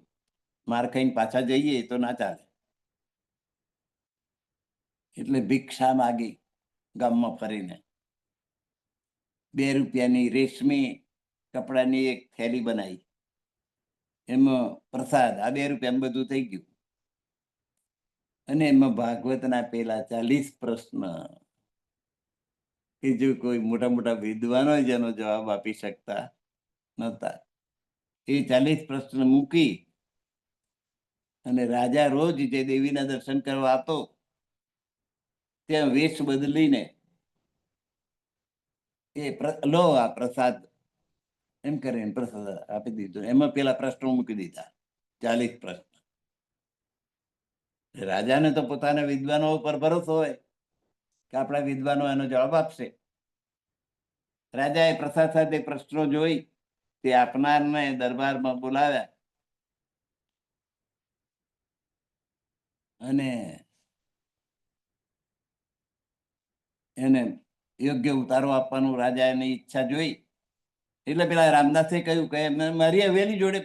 માર ખાઈને પાછા જઈએ તો ના ચાલે. એટલે ભિક્ષા માગી ગામમાં ફરીને. 2 રૂપિયાની રેશમી કપડાની એક થેલી બનાવી, એમાં પ્રસાદ, આ 2 રૂપિયામાં બધું થઈ ગયું. અને એમાં ભાગવતના પેલા 40 પ્રશ્ન, કે જો કોઈ મોટા મોટા વિદ્વાનો જેનો જવાબ આપી શકતા નહોતા, એ 40 પ્રશ્ન મૂકી અને રાજા રોજ જે દેવીના દર્શન કરવા આવતો ત્યાં વેશ બદલીને એ લો આ પ્રસાદ એમ કરીને પ્રસાદ આપી દીધો. એમાં પેલા પ્રશ્નો મૂકી દીધા, 40 પ્રશ્ન. રાજાને તો પોતાના વિદ્વાનો ઉપર ભરોસો હોય કે આપણા વિદ્વાનો એનો જવાબ આપશે. રાજાએ પ્રસાદ સાથે પ્રશ્નો જોઈ તે આપનારને દરબારમાં બોલાવ્યા અને એને યોગ્ય ઉતારો આપવાનું રાજાની ઈચ્છા જોઈ. એટલે પેલા રામદાસે કહ્યું કે મારી હવેલી જોડે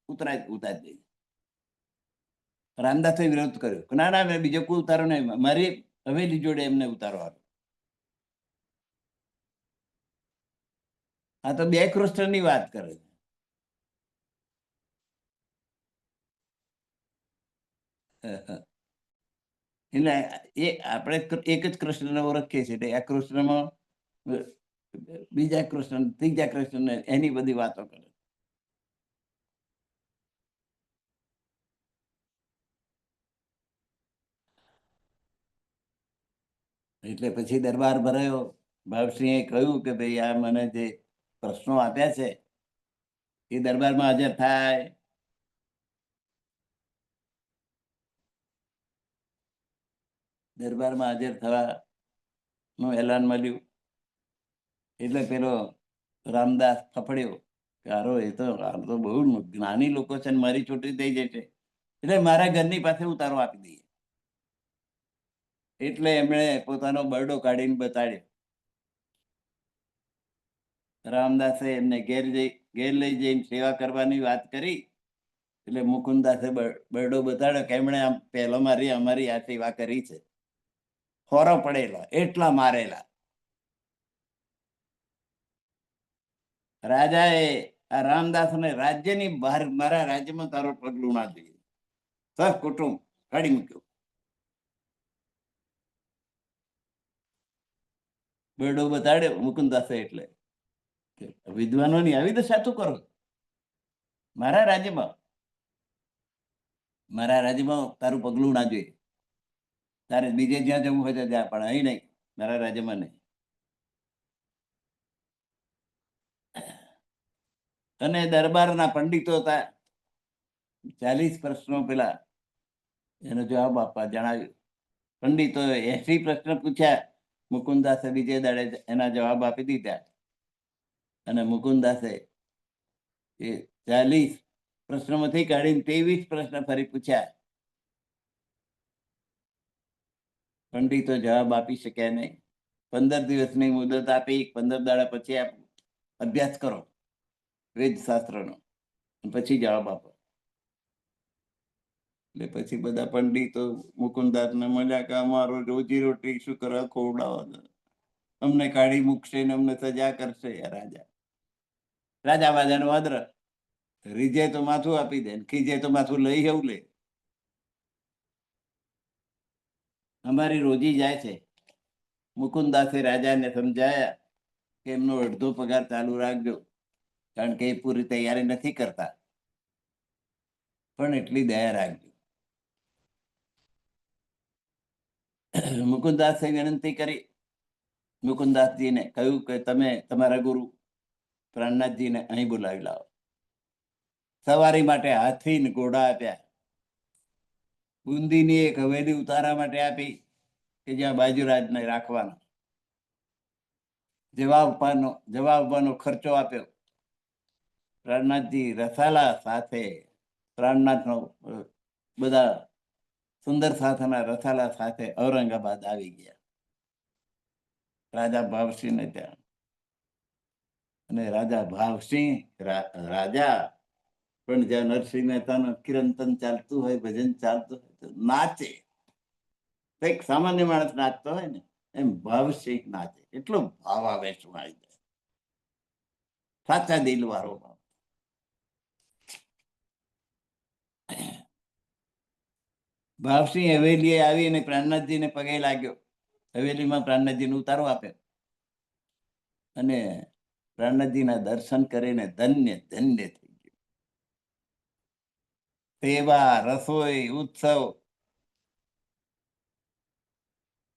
ઉતારી દઈ. રામદાસે વિરોધ કર્યો કે ના ના, બીજો કોઈ ઉતારો નહીં, મારી હવેલી જોડે એમને ઉતારો આપો. આ તો 2 કૃષ્ણની વાત કરે છે. એટલે એ આપણે એક જ કૃષ્ણને ઓળખીએ છીએ, એટલે આ કૃષ્ણમાં બીજા કૃષ્ણ, ત્રીજા કૃષ્ણ, એની બધી વાતો કરે. એટલે પછી દરબાર ભરાયો. ભાવસિંહે કહ્યું કે ભાઈ આ મને જે પ્રશ્નો આપ્યા છે એ દરબારમાં હાજર થાય. દરબારમાં હાજર થવાનું એલાન મળ્યું. એટલે પેલો રામદાસ ફફડ્યો કે હારો એ તો બહુ જ્ઞાની લોકો છે ને મારી છોટી થઈ જશે, એટલે મારા ઘરની પાસે ઉતારો આપી દઈએ. એટલે એમણે પોતાનો બરડો કાઢીને બતાડ્યો. રામદાસે એમને ઘેર લઈ જઈને સેવા કરવાની વાત કરી. એટલે મુકુંદાસે બરડો બતાડ્યો કે એમણે આમ પહેલો અમારી આ સેવા કરી છે. ખોરો પડેલો, એટલા મારેલા. રાજાએ આ રામદાસને રાજ્યની બહાર, મારા રાજ્યમાં તારો પગલું ના જોઈએ, સહ કુટુંબ કાઢી મૂક્યું. બરડો બતાડ્યો મુકુંદાસે. એટલે વિદ્વાનોની આવી દશા તું કરો મારા રાજ્યમાં? મારા રાજ્યમાં તારું પગલું ના જોઈએ. તારે બીજે જ્યાં જવું હોય તો ત્યાં, પણ અહીં નહીં, મારા રાજ્યમાં નહીં. અને દરબારના પંડિતો હતા, 40 પ્રશ્નો પેલા એનો જવાબ આપવા જણાવ્યું. પંડિતો 80 પ્રશ્ન પૂછ્યા. મુકુંદાસે બીજે દાડે એના જવાબ આપી દીધા. અને મુકુંદાસે એ 40 પ્રશ્નોમાંથી કાઢીને 23 પ્રશ્ન ફરી પૂછ્યા. પંડિતો જવાબ આપી શક્યા નહીં. 15 દિવસની મુદત આપી, 15 દાડા પછી અભ્યાસ કરો વેદ શાસ્ત્રનો, પછી જવાબ આપો. એટલે પછી બધા પંડિતો મુકુંદાસને મળ્યા કે અમારો રોજી રોટી શું કરવા ખોવડાવો, અમને કાઢી મૂકશે ને અમને સજા કરશે. રાજા વાજાનો વાદ્ર, રીજે તો માથું આપી દે, ખીજે તો માથું લઈ જવું લે. અમારી રોજી જાય છે. મુકુંદાસે રાજાને સમજાયા કે એમનો અડધો પગાર ચાલુ રાખજો, કારણ કે એ પૂરી તૈયારી નથી કરતા, પણ એટલી દયા રાખજો. મુકુંદાસે વિનંતી કરી. મુકુંદાસજીને કહ્યું કે તમે તમારા ગુરુ પ્રાણનાથજીને અહીં બોલાવી લાવો. સવારી માટે હાથી ને ઘોડા આપ્યા. બુંદીની એક હવેલી ઉતારા માટે આપી કે જ્યાં બાજુરાજને રાખવાના. જવાબવાનો ખર્ચો આપ્યો. પ્રાણનાથજી રસાલા સાથે પ્રાણનાથનો બધા સુંદર સાથના રસાલા સાથે ઔરંગાબાદ આવી ગયા રાજા ભાવસિંહને ત્યાં. અને રાજા ભાવસિંહ રાજા પણ જ્યાં નરસિંહ મહેતાનું કીર્તન ચાલતું હોય, ભજન ચાલતું હોય તો નાચે. કઈક સામાન્ય માણસ નાચતો હોય ને એમ ભાવસિંહ નાચે. એટલો ભાવ આવેશમાં આવી જાય. સાચા દિલ વાળો. ભાવસિંહ હવેલીએ આવી અને પ્રાણનાથજીને પગે લાગ્યો. હવેલીમાં પ્રાણનાથજીને ઉતારો આપ્યો અને પ્રાણનાથજીના દર્શન કરીને ધન્ય ધન્ય થઈ ગયો. સેવા, રસોઈ, ઉત્સવ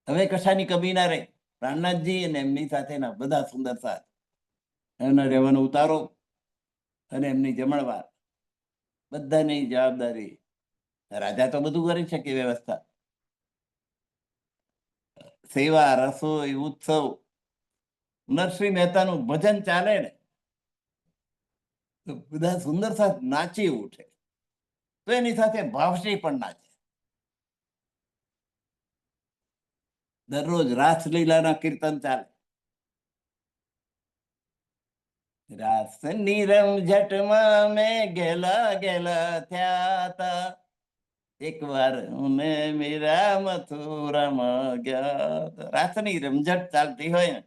હવે કશાની કમી ના રહે. પ્રાણનાથજી અને એમની સાથેના બધા સુંદર સાથ, એમના રહેવાનો ઉતારો અને એમની જમણવાર, બધાની જવાબદારી. રાજા તો બધું કરી શકે વ્યવસ્થા. સેવા, રસોઈ, ઉત્સવ. નરસિંહ મહેતાનું ભજન ચાલે ને તો બધા સુંદર સાથ નાચી ઉઠે. તો એની સાથે ભાવસિંહ પણ નાચે. દરરોજ રાસલીલાના કીર્તન ચાલે. રાસની રમઝટમાં મેં ગેલા ગેલા થયા હતા. એક વાર મને મીરા મથુરામાં ગયા. રાસની રમઝટ ચાલતી હોય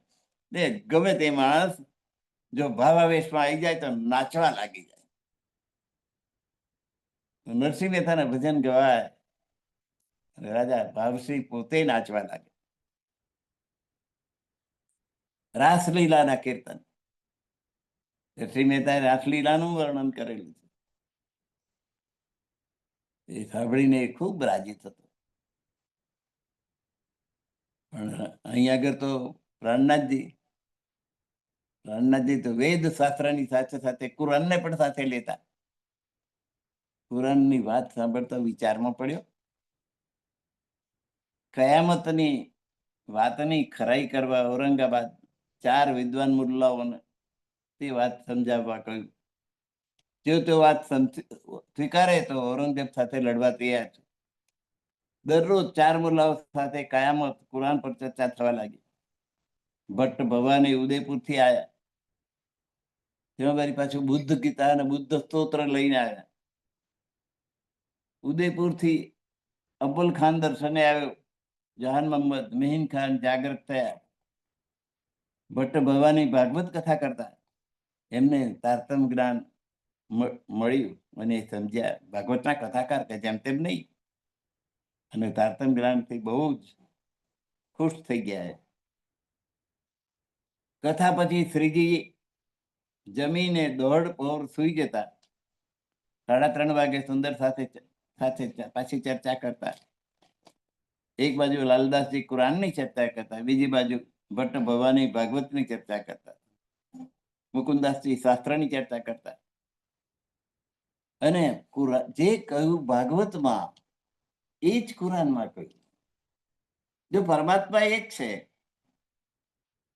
ને ગમે તે માણસ જો ભાવાવેશમાં આવી જાય તો નાચવા લાગી જાય. નરસિંહ મહેતાના ભજન ગવાય, રાજા ભાવસિંહ પોતે નાચવા લાગે. રાસલીલાના કીર્તન. નરસિંહ મહેતાએ રાસલીલાનું વર્ણન કરેલું છે. એ સાંભળીને ખૂબ રાજી થતો. પણ અહીંયા આગળ તો પ્રાણનાથજી તો વેદ શાસ્ત્રની સાથે સાથે કુરાનને પણ સાથે લેતા. કુરાનની વાત સાંભળતો વિચારમાં પડ્યો. કયામતની વાતની ખરાઈ કરવા ઔરંગાબાદ 4 વિદ્વાન મુલ્લાઓને તે વાત સમજાવવા કહ્યું. જો તે વાત સ્વીકારે તો ઔરંગઝેબ સાથે લડવા તૈયાર છે. દરરોજ 4 મુલ્લાઓ સાથે કયામત કુરાન પર ચર્ચા થવા લાગી. ભટ્ટ ભવાની ઉદયપુરથી આવ્યા. તેમાં મારી પાછું બુદ્ધ ગીતા અને બુદ્ધ સ્તોત્ર લઈને આવ્યા. ઉદયપુરથી અબ્બુલ ખાન દર્શને આવ્યો. જહાન મોહમ્મદ મહીન ખાન જાગૃત થયા. ભટ્ટ ભવાની ભાગવત કથા કરતા. એમને તારતમ જ્ઞાન મળ્યું અને સમજ્યા. ભાગવતના કથાકાર કે જેમ તેમ નહીં. અને તારતમ જ્ઞાનથી બહુ જ ખુશ થઈ ગયા. કથા પછી શ્રીજી જમીને 1.5 પહોર સુઈ જતા. 3:30 વાગે સુંદર સાથે પાછી ચર્ચા કરતા. એક બાજુ લાલદાસજી કુરાનની ચર્ચા કરતા, બીજી બાજુ ભટ્ટ ભવાની ભાગવતની ચર્ચા કરતા, મુકુદાસજી શાસ્ત્રની ચર્ચા કરતા. અને જે કહ્યું ભાગવતમાં એ જ કુરાનમાં કહ્યું. જો પરમાત્મા એક છે,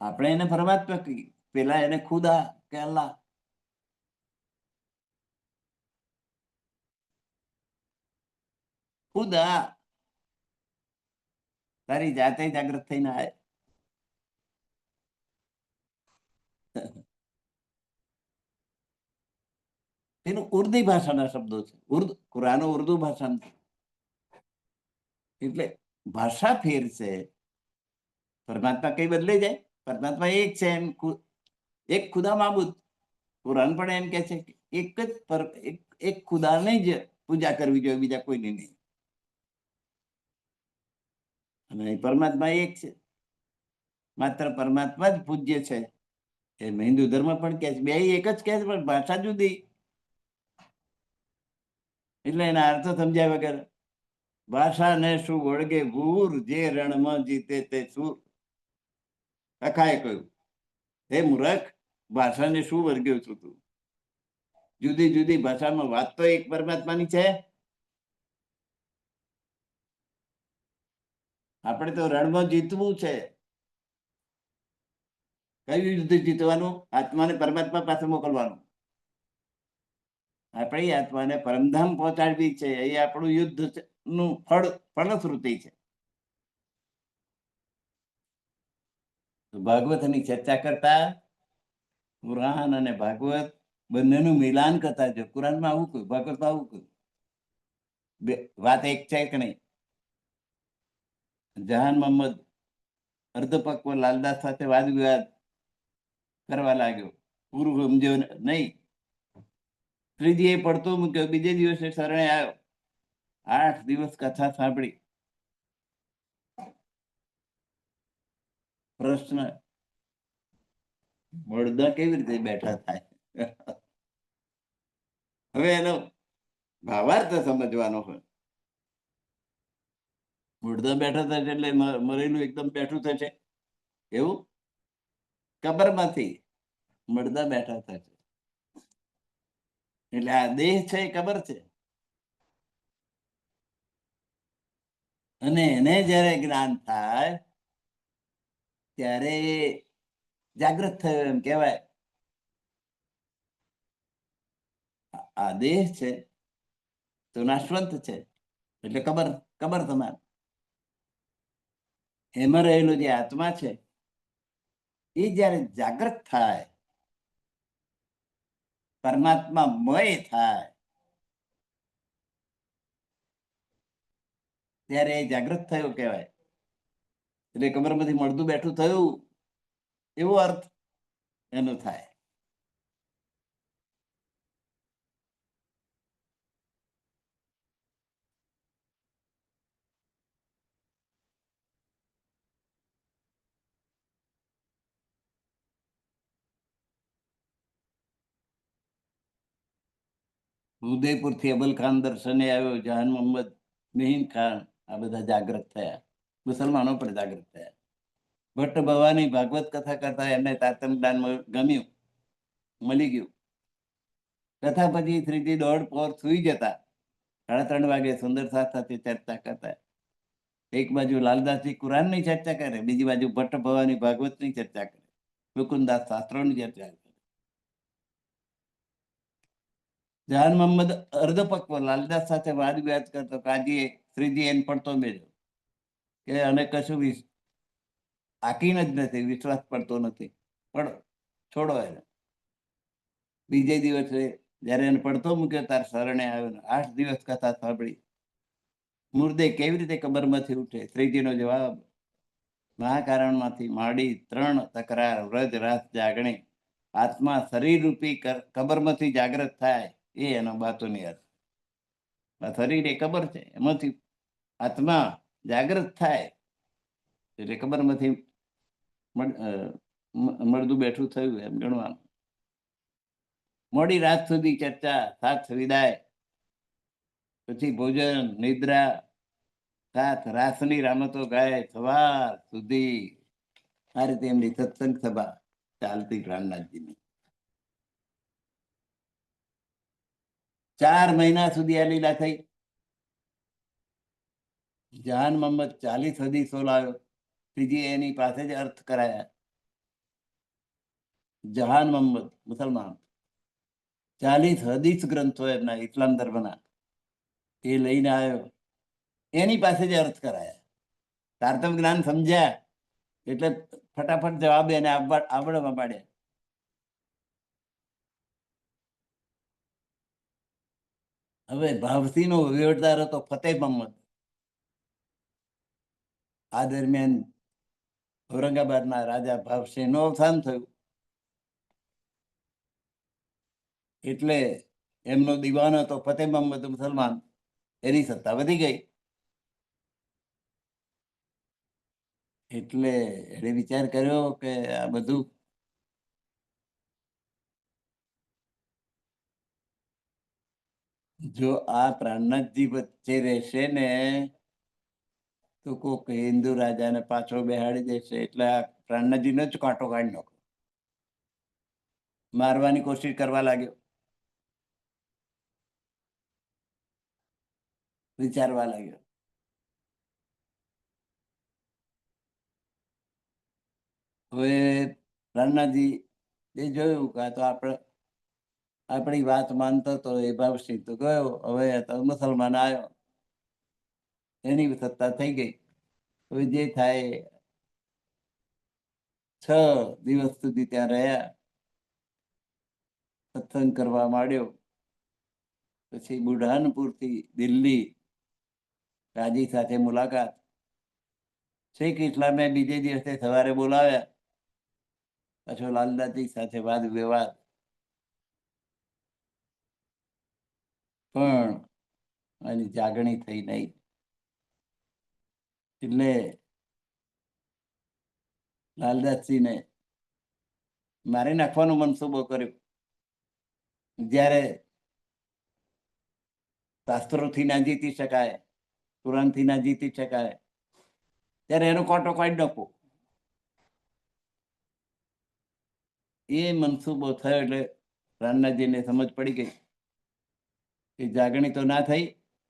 આપણે એને પરમાત્મા કહીએ, પેલા એને ખુદા કે અલ્લાહ. ખુદા તારી જાતે જાગૃત થઈને આવે. એનું ઉર્દુ ભાષાના શબ્દો છે. કુરાનો ઉર્દુ ભાષાનો. એટલે ભાષા ફેર છે. પરમાત્મા કઈ બદલે જાય? પરમાત્મા એક છે. એમ એક ખુદા માબૂદ. કુરાન પણ એમ કે છે એક જ એક ખુદાને જ પૂજા કરવી જોઈએ, બીજા કોઈની નહીં. અને પરમાત્મા એક છે. માત્ર પરમાત્મા જ પૂજ્ય છે. એમ હિન્દુ ધર્મ પણ કે છે. બે એક જ કે છે પણ ભાષા જુદી. એટલે એના અર્થો સમજ્યા વગર ભાષાને શું વળગે ભૂર, જે રણમાં જીતે તે સુર. અખાએ કહ્યું, હે મૂર્ખ, ભાષાને શું વર્ગ્યો છું તું? જુદી જુદી ભાષામાં વાત તો એક પરમાત્માની છે. આપણે તો રણમાં જીતવું છે. કયું યુદ્ધ જીતવાનું? આત્માને પરમાત્મા પાસે મોકલવાનું. આપણી આત્માને પરમધામ પહોંચાડવી છે, એ આપણું યુદ્ધ નું ફળશ્રુતિ છે. ભાગવતની ચર્ચા કરતા કુરાન અને ભાગવત બંનેનું મિલાન કરતા. જો કુરાનમાં આવું કહ્યું, ભાગવતમાં આવું કહ્યું, વાત એક છે કે નહીં? જહાન મોહમ્મદ અર્ધપક્વ લાલદાસ સાથે વાદ વિવાદ કરવા લાગ્યો, પૂરું સમજ્યો નહીં. ત્રીજી એ પડતો મૂક્યો, બીજે દિવસે શરણે આવ્યો, 8 દિવસ કથા સાંભળી. પ્રશ્ન, મળદા કેવી રીતે બેઠા થાય? હવે એનો ભાવાર્થ સમજવાનો હોય. મૂળદા બેઠા થશે એટલે મરેલું એકદમ બેઠું થશે એવું? કબરમાંથી મળદા બેઠા થશે. એટલે આ દેહ છે એ કબર છે. અને એને જયારે જ્ઞાન થાય ત્યારે જાગૃત થયો એમ કહેવાય. આ દેહ છે તો નાશવંત છે, એટલે કબર કબર તમારે. એમાં રહેલો જે આત્મા છે એ જયારે જાગૃત થાય, પરમાત્મા મય થાય, ત્યારે એ જાગૃત થયો કહેવાય. એટલે કબરમાંથી મળતું બેઠું થયું એવો અર્થ એનો થાય. ઉદયપુરથી અબલ ખાન દર્શને આવ્યો, જહાન મોહમ્મદ, મિહિન ખાન, આ બધા જાગૃત થયા. મુસલમાનો પણ જાગૃત થયા. ભટ્ટ ભવાની ભાગવત કથા કરતા એમને તાતમ જ્ઞાન ગમ્યું, મળી ગયું. કથા પછી શ્રીજી દોડ પોર સુઈ જતા. 3:30 વાગે સુંદર સાથ સાથે ચર્ચા કરતા. એક બાજુ લાલદાસજી કુરાનની ચર્ચા કરે, બીજી બાજુ ભટ્ટ ભવાની ભાગવતની ચર્ચા કરે, મુકુંદાસ શાસ્ત્રોની ચર્ચા કરે. જહાન મોહમ્મદ અર્ધપક્વ લાલદાસ સાથે વાદ વિવાદ કરતો. કાજીએ શ્રીજી એને પડતો મેળ્યો કે અને કશું આકીન જ નથી, વિશ્વાસ પડતો નથી, પણ છોડો એને. બીજે દિવસે જયારે એને પડતો મૂક્યો તાર શરણે આવ્યો, 8 દિવસ કથા સાંભળી. મુર્દે કેવી રીતે કબરમાંથી ઉઠે? શ્રીજીનો જવાબ, મહાકારણમાંથી માંડી 3 તકરાર, વ્રજ રાસ જાગણી, આત્મા શરીર રૂપી કબરમાંથી જાગૃત થાય, એ એનો બાતોની અર્થ. શરીર એ કબર છે, એમાંથી આત્મા જાગૃત થાય એટલે કબરમાંથી મળદું બેઠું થયું એમ ગણવાનું. મોડી રાત સુધી ચર્ચા, સાથ વિદાય, પછી ભોજન, નિદ્રા, સાથ રાસની રામતો ગાય સવાર સુધી. આ રીતે એમની સત્સંગ સભા ચાલતી પ્રાણનાથજીની. 4 મહિના સુધી આ લીલા થઈ. જહાન મોહમ્મદ 40 હદીસો લાવ્યો. ત્રીજી એની પાસે જ અર્થ કરાયા. જહાન મોહમ્મદ મુસલમાન 40 હદીસ ગ્રંથો એમના ઇસ્લામ ધર્મના એ લઈને આવ્યો, એની પાસે જ અર્થ કરાયા. તારતમ જ્ઞાન સમજ્યા એટલે ફટાફટ જવાબ એને આવડવા માંડ્યા. હવે ભાવસીનો વહીવટદાર હતો ફતેહ મોહમ્મદ. આ દરમિયાન ઔરંગાબાદના રાજા ભાવસિંહનું અવસાન થયું, એટલે એમનો દીવાન હતો ફતેહ મોહમ્મદ મુસલમાન, એની સત્તા વધી ગઈ. એટલે એને વિચાર કર્યો કે આ બધું જો આ પ્રાણનાથજી વચ્ચે રહેશે ને તો કોક હિન્દુ રાજાને પાછો બેહાડી દેશે, એટલે આ પ્રાણનાથજીનો જ કાંટો કાઢી નાખો. મારવાની કોશિશ કરવા લાગ્યો, વિચારવા લાગ્યો. હવે રાણાજી એ જોયું કે આ તો આપણી વાત માનતો તો એ ભાવસિંહ તો ગયો, હવે તો મુસલમાન આવ્યો, એની સત્તા થઈ ગઈ. હવે જે થાય, 6 દિવસ સુધી ત્યાં રહ્યા, સત્સંગ કરવા માંડ્યો. પછી બુઢાનપુરથી દિલ્હી કાજી સાથે મુલાકાત. શેખ ઇસ્લામે બીજે દિવસે સવારે બોલાવ્યા, પાછો લાલદાસજી સાથે વાદ વિવાદ. પણ આની જાગણી થઈ નહીં. એટલે લાલદાસજીને મારી નાખવાનો મનસૂબો કર્યો. જ્યારે શાસ્ત્રોથી ના જીતી શકાય, કુરાનથી ના જીતી શકાય, ત્યારે એનો કોટો કાઢી નાખો. એ મનસૂબો થયો એટલે રાણાજીને સમજ પડી ગઈ કે જાગણી તો ના થઈ,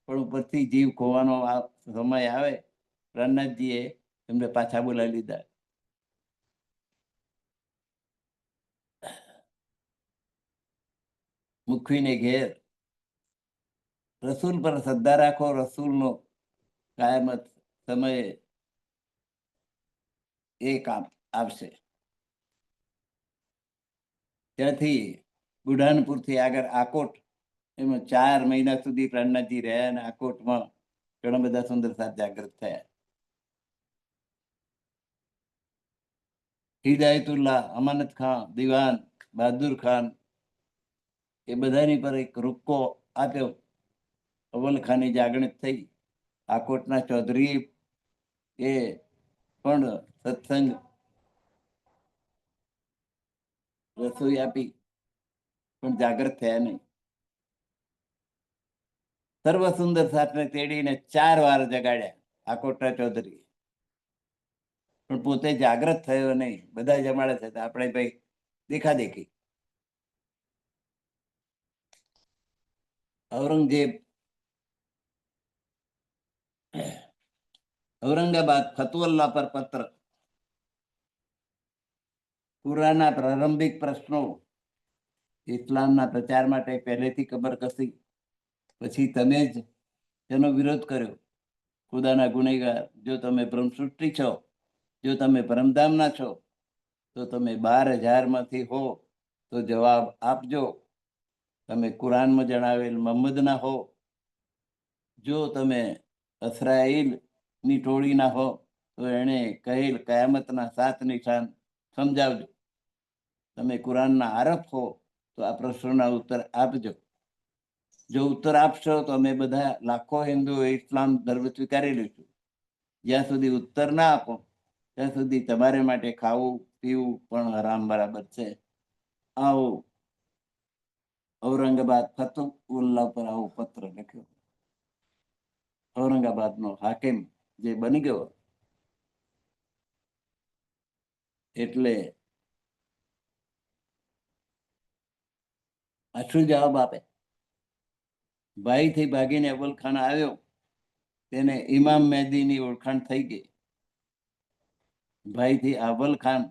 પણ ઉપરથી જીવ ખોવાનો સમય આવે. રાણાજીએ એમને પાછા બોલાવી લીધા. મુખવીને ઘેર, રસૂલ પર શ્રદ્ધા રાખો, રસૂલનો કાયમત સમયે એ કામ આવશે. ત્યાંથી બુઢાનપુરથી આગળ આકોટ, એમાં 4 મહિના સુધી પ્રાણનાથજી રહ્યા અને આકોટમાં ઘણા બધા સુંદર સાથ જાગૃત થયા. હિદાયતુલ્લાહ, અમાનત ખાન, દિવાન બહાદુર ખાન, એ બધાની પર એક રૂપકો આપ્યો. અવ્વલ ખાની જાગૃત થઈ. આકોટના ચૌધરી એ પણ સત્સંગ રસોઈ આપી, પણ જાગૃત થયા નહીં. સર્વ સુંદર સાથને તેડીને 4 વાર જગાડ્યા આકોટના ચૌધરી, પણ પોતે જાગૃત થયો નહીં. બધા જમાડે છે તો આપણે ભાઈ દેખાદેખી. ઔરંગાબાદ ફતુવલ્લા પર પત્ર. કુરાનના પ્રારંભિક પ્રશ્નો ઇસ્લામના પ્રચાર માટે પહેલેથી ખબર કસી, પછી તમે જ તેનો વિરોધ કર્યો. ખુદાના ગુનેગાર, જો તમે બ્રહ્મસૃષ્ટિ છો, જો તમે પરમધામના છો, તો તમે 12,000માંથી હો તો જવાબ આપજો. તમે કુરાનમાં જણાવેલ મોહમ્મદના હો, જો તમે અસરાઈલની ટોળીના હો, તો એણે કહેલ કયામતના 7 નિશાન સમજાવજો. તમે કુરાનના આરફ હો તો આ પ્રશ્નોના ઉત્તર આપજો. જો ઉત્તર આપશો તો અમે બધા લાખો હિન્દુઓ ઇસ્લામ ધર્મ સ્વીકારી લઈશું. જ્યાં સુધી ઉત્તર ના આપો ત્યાં સુધી તમારે માટે ખાવું પીવું પણ હરામ બરાબર છે. આવો ઔરંગાબાદ ફતુલ્લા પર આવો પત્ર લખ્યો. ઔરંગાબાદનો હાકિમ જે બની ગયો, એટલે આ શું જવાબ આપે? ભાઈથી ભાગીને અવ્વલ ખાન આવ્યો, તેને ઇમામ મહેદીની ઓળખાણ થઈ ગઈ. ભાઈથી અવ્વલ ખાન,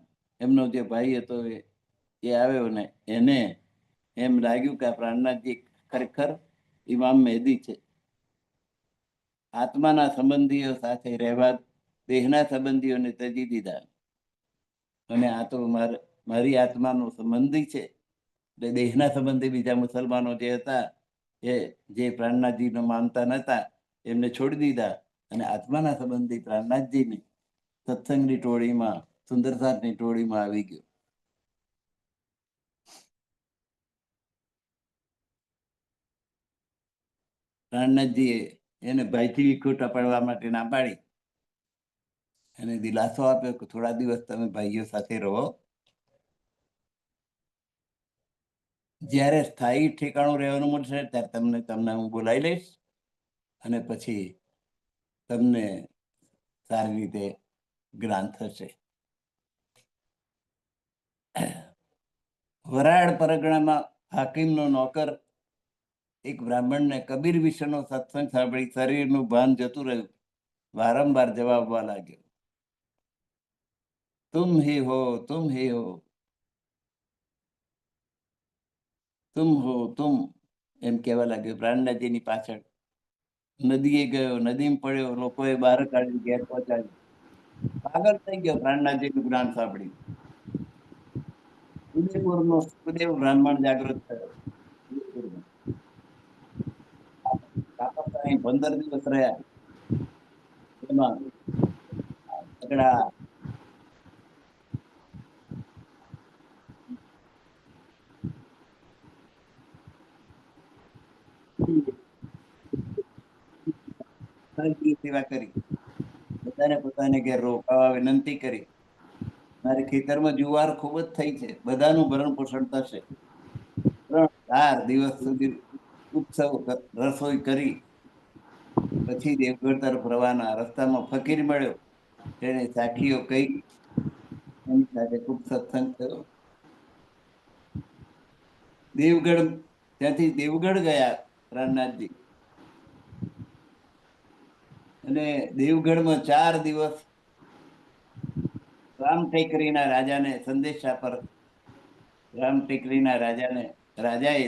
એમનો જે ભાઈ હતો એ આવ્યો ને એને એમ લાગ્યું કે આ પ્રાણનાથજી ખરેખર ઇમામ મહેદી છે. આત્માના સંબંધીઓ સાથે રહેવા દેહના સંબંધીઓને ત્યજી દીધા, અને આ તો મારી આત્માનો સંબંધી છે. એટલે દેહના સંબંધી બીજા મુસલમાનો જે હતા, એ જે પ્રાણનાથજીનો માનતા નહોતા, એમને છોડી દીધા, અને આત્માના સંબંધી પ્રાણનાથજીની સત્સંગની ટોળીમાં, સુંદરસારની ટોળીમાં આવી ગયો. પ્રાણનાથજીએ એને ભાઈથી ખોટા પડવા માટે ના પાડી, એને દિલાસો આપ્યો કે થોડા દિવસ તમે ભાઈઓ સાથે રહો, જ્યારે સ્થાયી ઠેકાણું રહેવાનું મળશે ત્યારે તમને હું બોલાવી લઈશ, અને પછી તમને સારી રીતે જ્ઞાન થશે. વરાડ પરગણામાં હાકીમનો નોકર એક બ્રાહ્મણને કબીર વિશેનો સત્સંગ સાંભળી શરીરનું ભાન જતું રહ્યું, વારંવાર જવાબવા લાગ્યો, તુમ હી હો, તુમ હી હો. તુમ હો તુમ એમ કહેવા લાગ્યો પ્રાણનાથજીની પાછળ. નદીએ ગયો, નદીમાં પડ્યો, લોકોએ બહાર કાઢી ઘેર પહોંચાડી. પાગલ થઈ ગયો પ્રાણનાથજીનું જ્ઞાન સાંભળી. ઉદયપુરનો સુખદેવ બ્રાહ્મણ જાગૃત થયો. ઉદયપુરમાં અહીં 15 દિવસ રહ્યા. એમાં ઝઘડા, સેવા કરી. બધાને પોતાને ઘેર રોકાવા વિનંતી કરી. મારે ખેતરમાં જુવાર ખૂબ જ થઈ છે, બધાનું ભરણ પોષણ થશે. 3-4 દિવસ સુધી ઉત્સવ રસોઈ કરી. પછી દેવગઢ તરફ રવાના. રસ્તામાં ફકીર મળ્યો, તેને સાખીઓ કહી, એની સાથે ખૂબ સત્સંગ થયો. દેવગઢ, ત્યાંથી દેવગઢ ગયા પ્રાણનાથજી, અને દેવગઢમાં 4 દિવસ રામ ટેકરીના રાજાને સંદેશા પર રાજાએ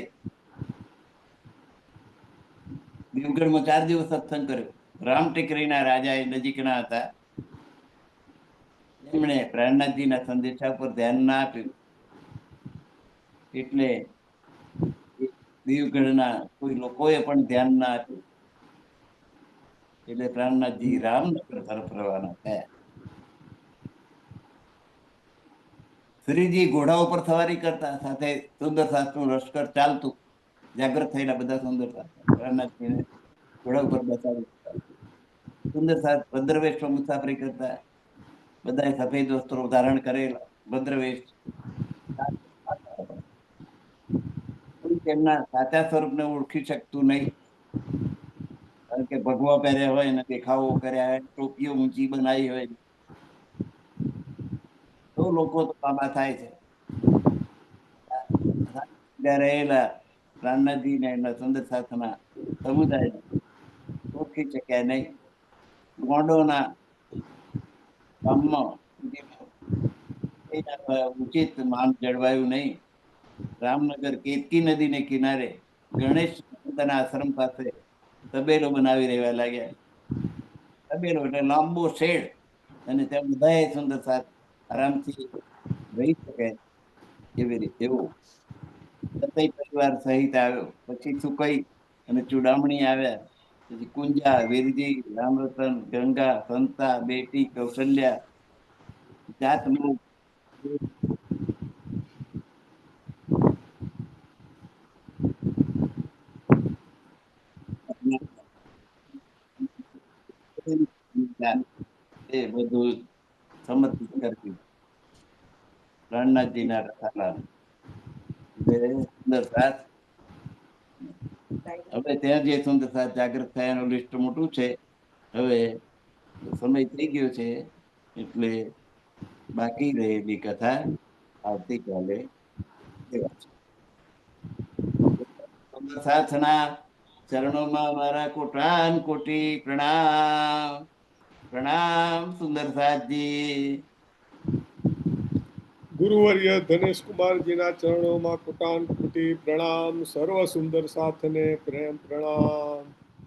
દેવગઢમાં 4 દિવસ સત્સંગ કર્યો. રામ ટેકરીના રાજાએ નજીકના હતા. એમણે પ્રાણનાથજીના સંદેશા પર ધ્યાન ના આપ્યું, એટલે દેવગઢના કોઈ લોકોએ પણ ધ્યાન ના આપ્યું, એટલે પ્રાણનાથજી રામનગર તરફ રવાના થયા. શ્રીજી ઘોડા ઉપર સવારી કરતા, સાથે સુંદરસાસનું લશ્કર ચાલતું. જાગૃત થયેલા બધા સુંદરસાસ પ્રાણનાથજીને ઘોડા ઉપર બેસાડી. સુંદરસાસ ભદ્રવેશમાં મુસાફરી કરતા. બધાએ સફેદ વસ્ત્રો ધારણ કરેલા, ભદ્રવેશ. તેમના સાચા સ્વરૂપને ઓળખી શકતું નહીં, કારણ કે ભગવા પહેર્યા હોય ને દેખાવો કર્યા હોય, ટોપીઓ ઊંચી બનાવી હોય, તો લોકો તો પામા થાય છે. રહેલા પ્રાણનાથજી ને એમના સુંદર સાથના સમુદાય ઓળખી શક્યા નહીં. ગોંડોના ગામમાં ઉચિત માન જળવાયું નહીં. રામનગર કેતકી નદીને કિનારે ગણેશ આશ્રમ પાસે તબેલો બનાવી રહેવા લાગ્યા. તબેલો એટલે લાંબો શેડ, અને ત્યાં બધાએ સુંદર સાથ આરામથી રહી શકે એવી રીતે એવું સતઈ પરિવાર સહિત આવ્યો. પછી સુકઈ અને ચુડામણી આવ્યા. પછી કુંજા, વીરજી, રામરતન, ગંગા, સંતા, બેટી, કૌશલ્યા, જાતમુખ, એ બધું સમર્પિત કરતી પ્રાણનાથજીના રસાલા. સુંદર સાથ. હવે ત્યાં જે સુંદર સાથ જાગૃત થયા એનું લિસ્ટ મોટું છે. હવે સમય થઈ ગયો છે, એટલે બાકી રહેલી કથા આવતીકાલે. સાથના ચરણોમાં મારા કોટાન કોટી પ્રણામ. પ્રણામ સુંદર સાથજી. ગુરુવર્ય ધનેશ કુમારજીના ચરણોમાં કોટાન કોટી પ્રણામ. સર્વ સુંદર સાથને પ્રેમ પ્રણામ.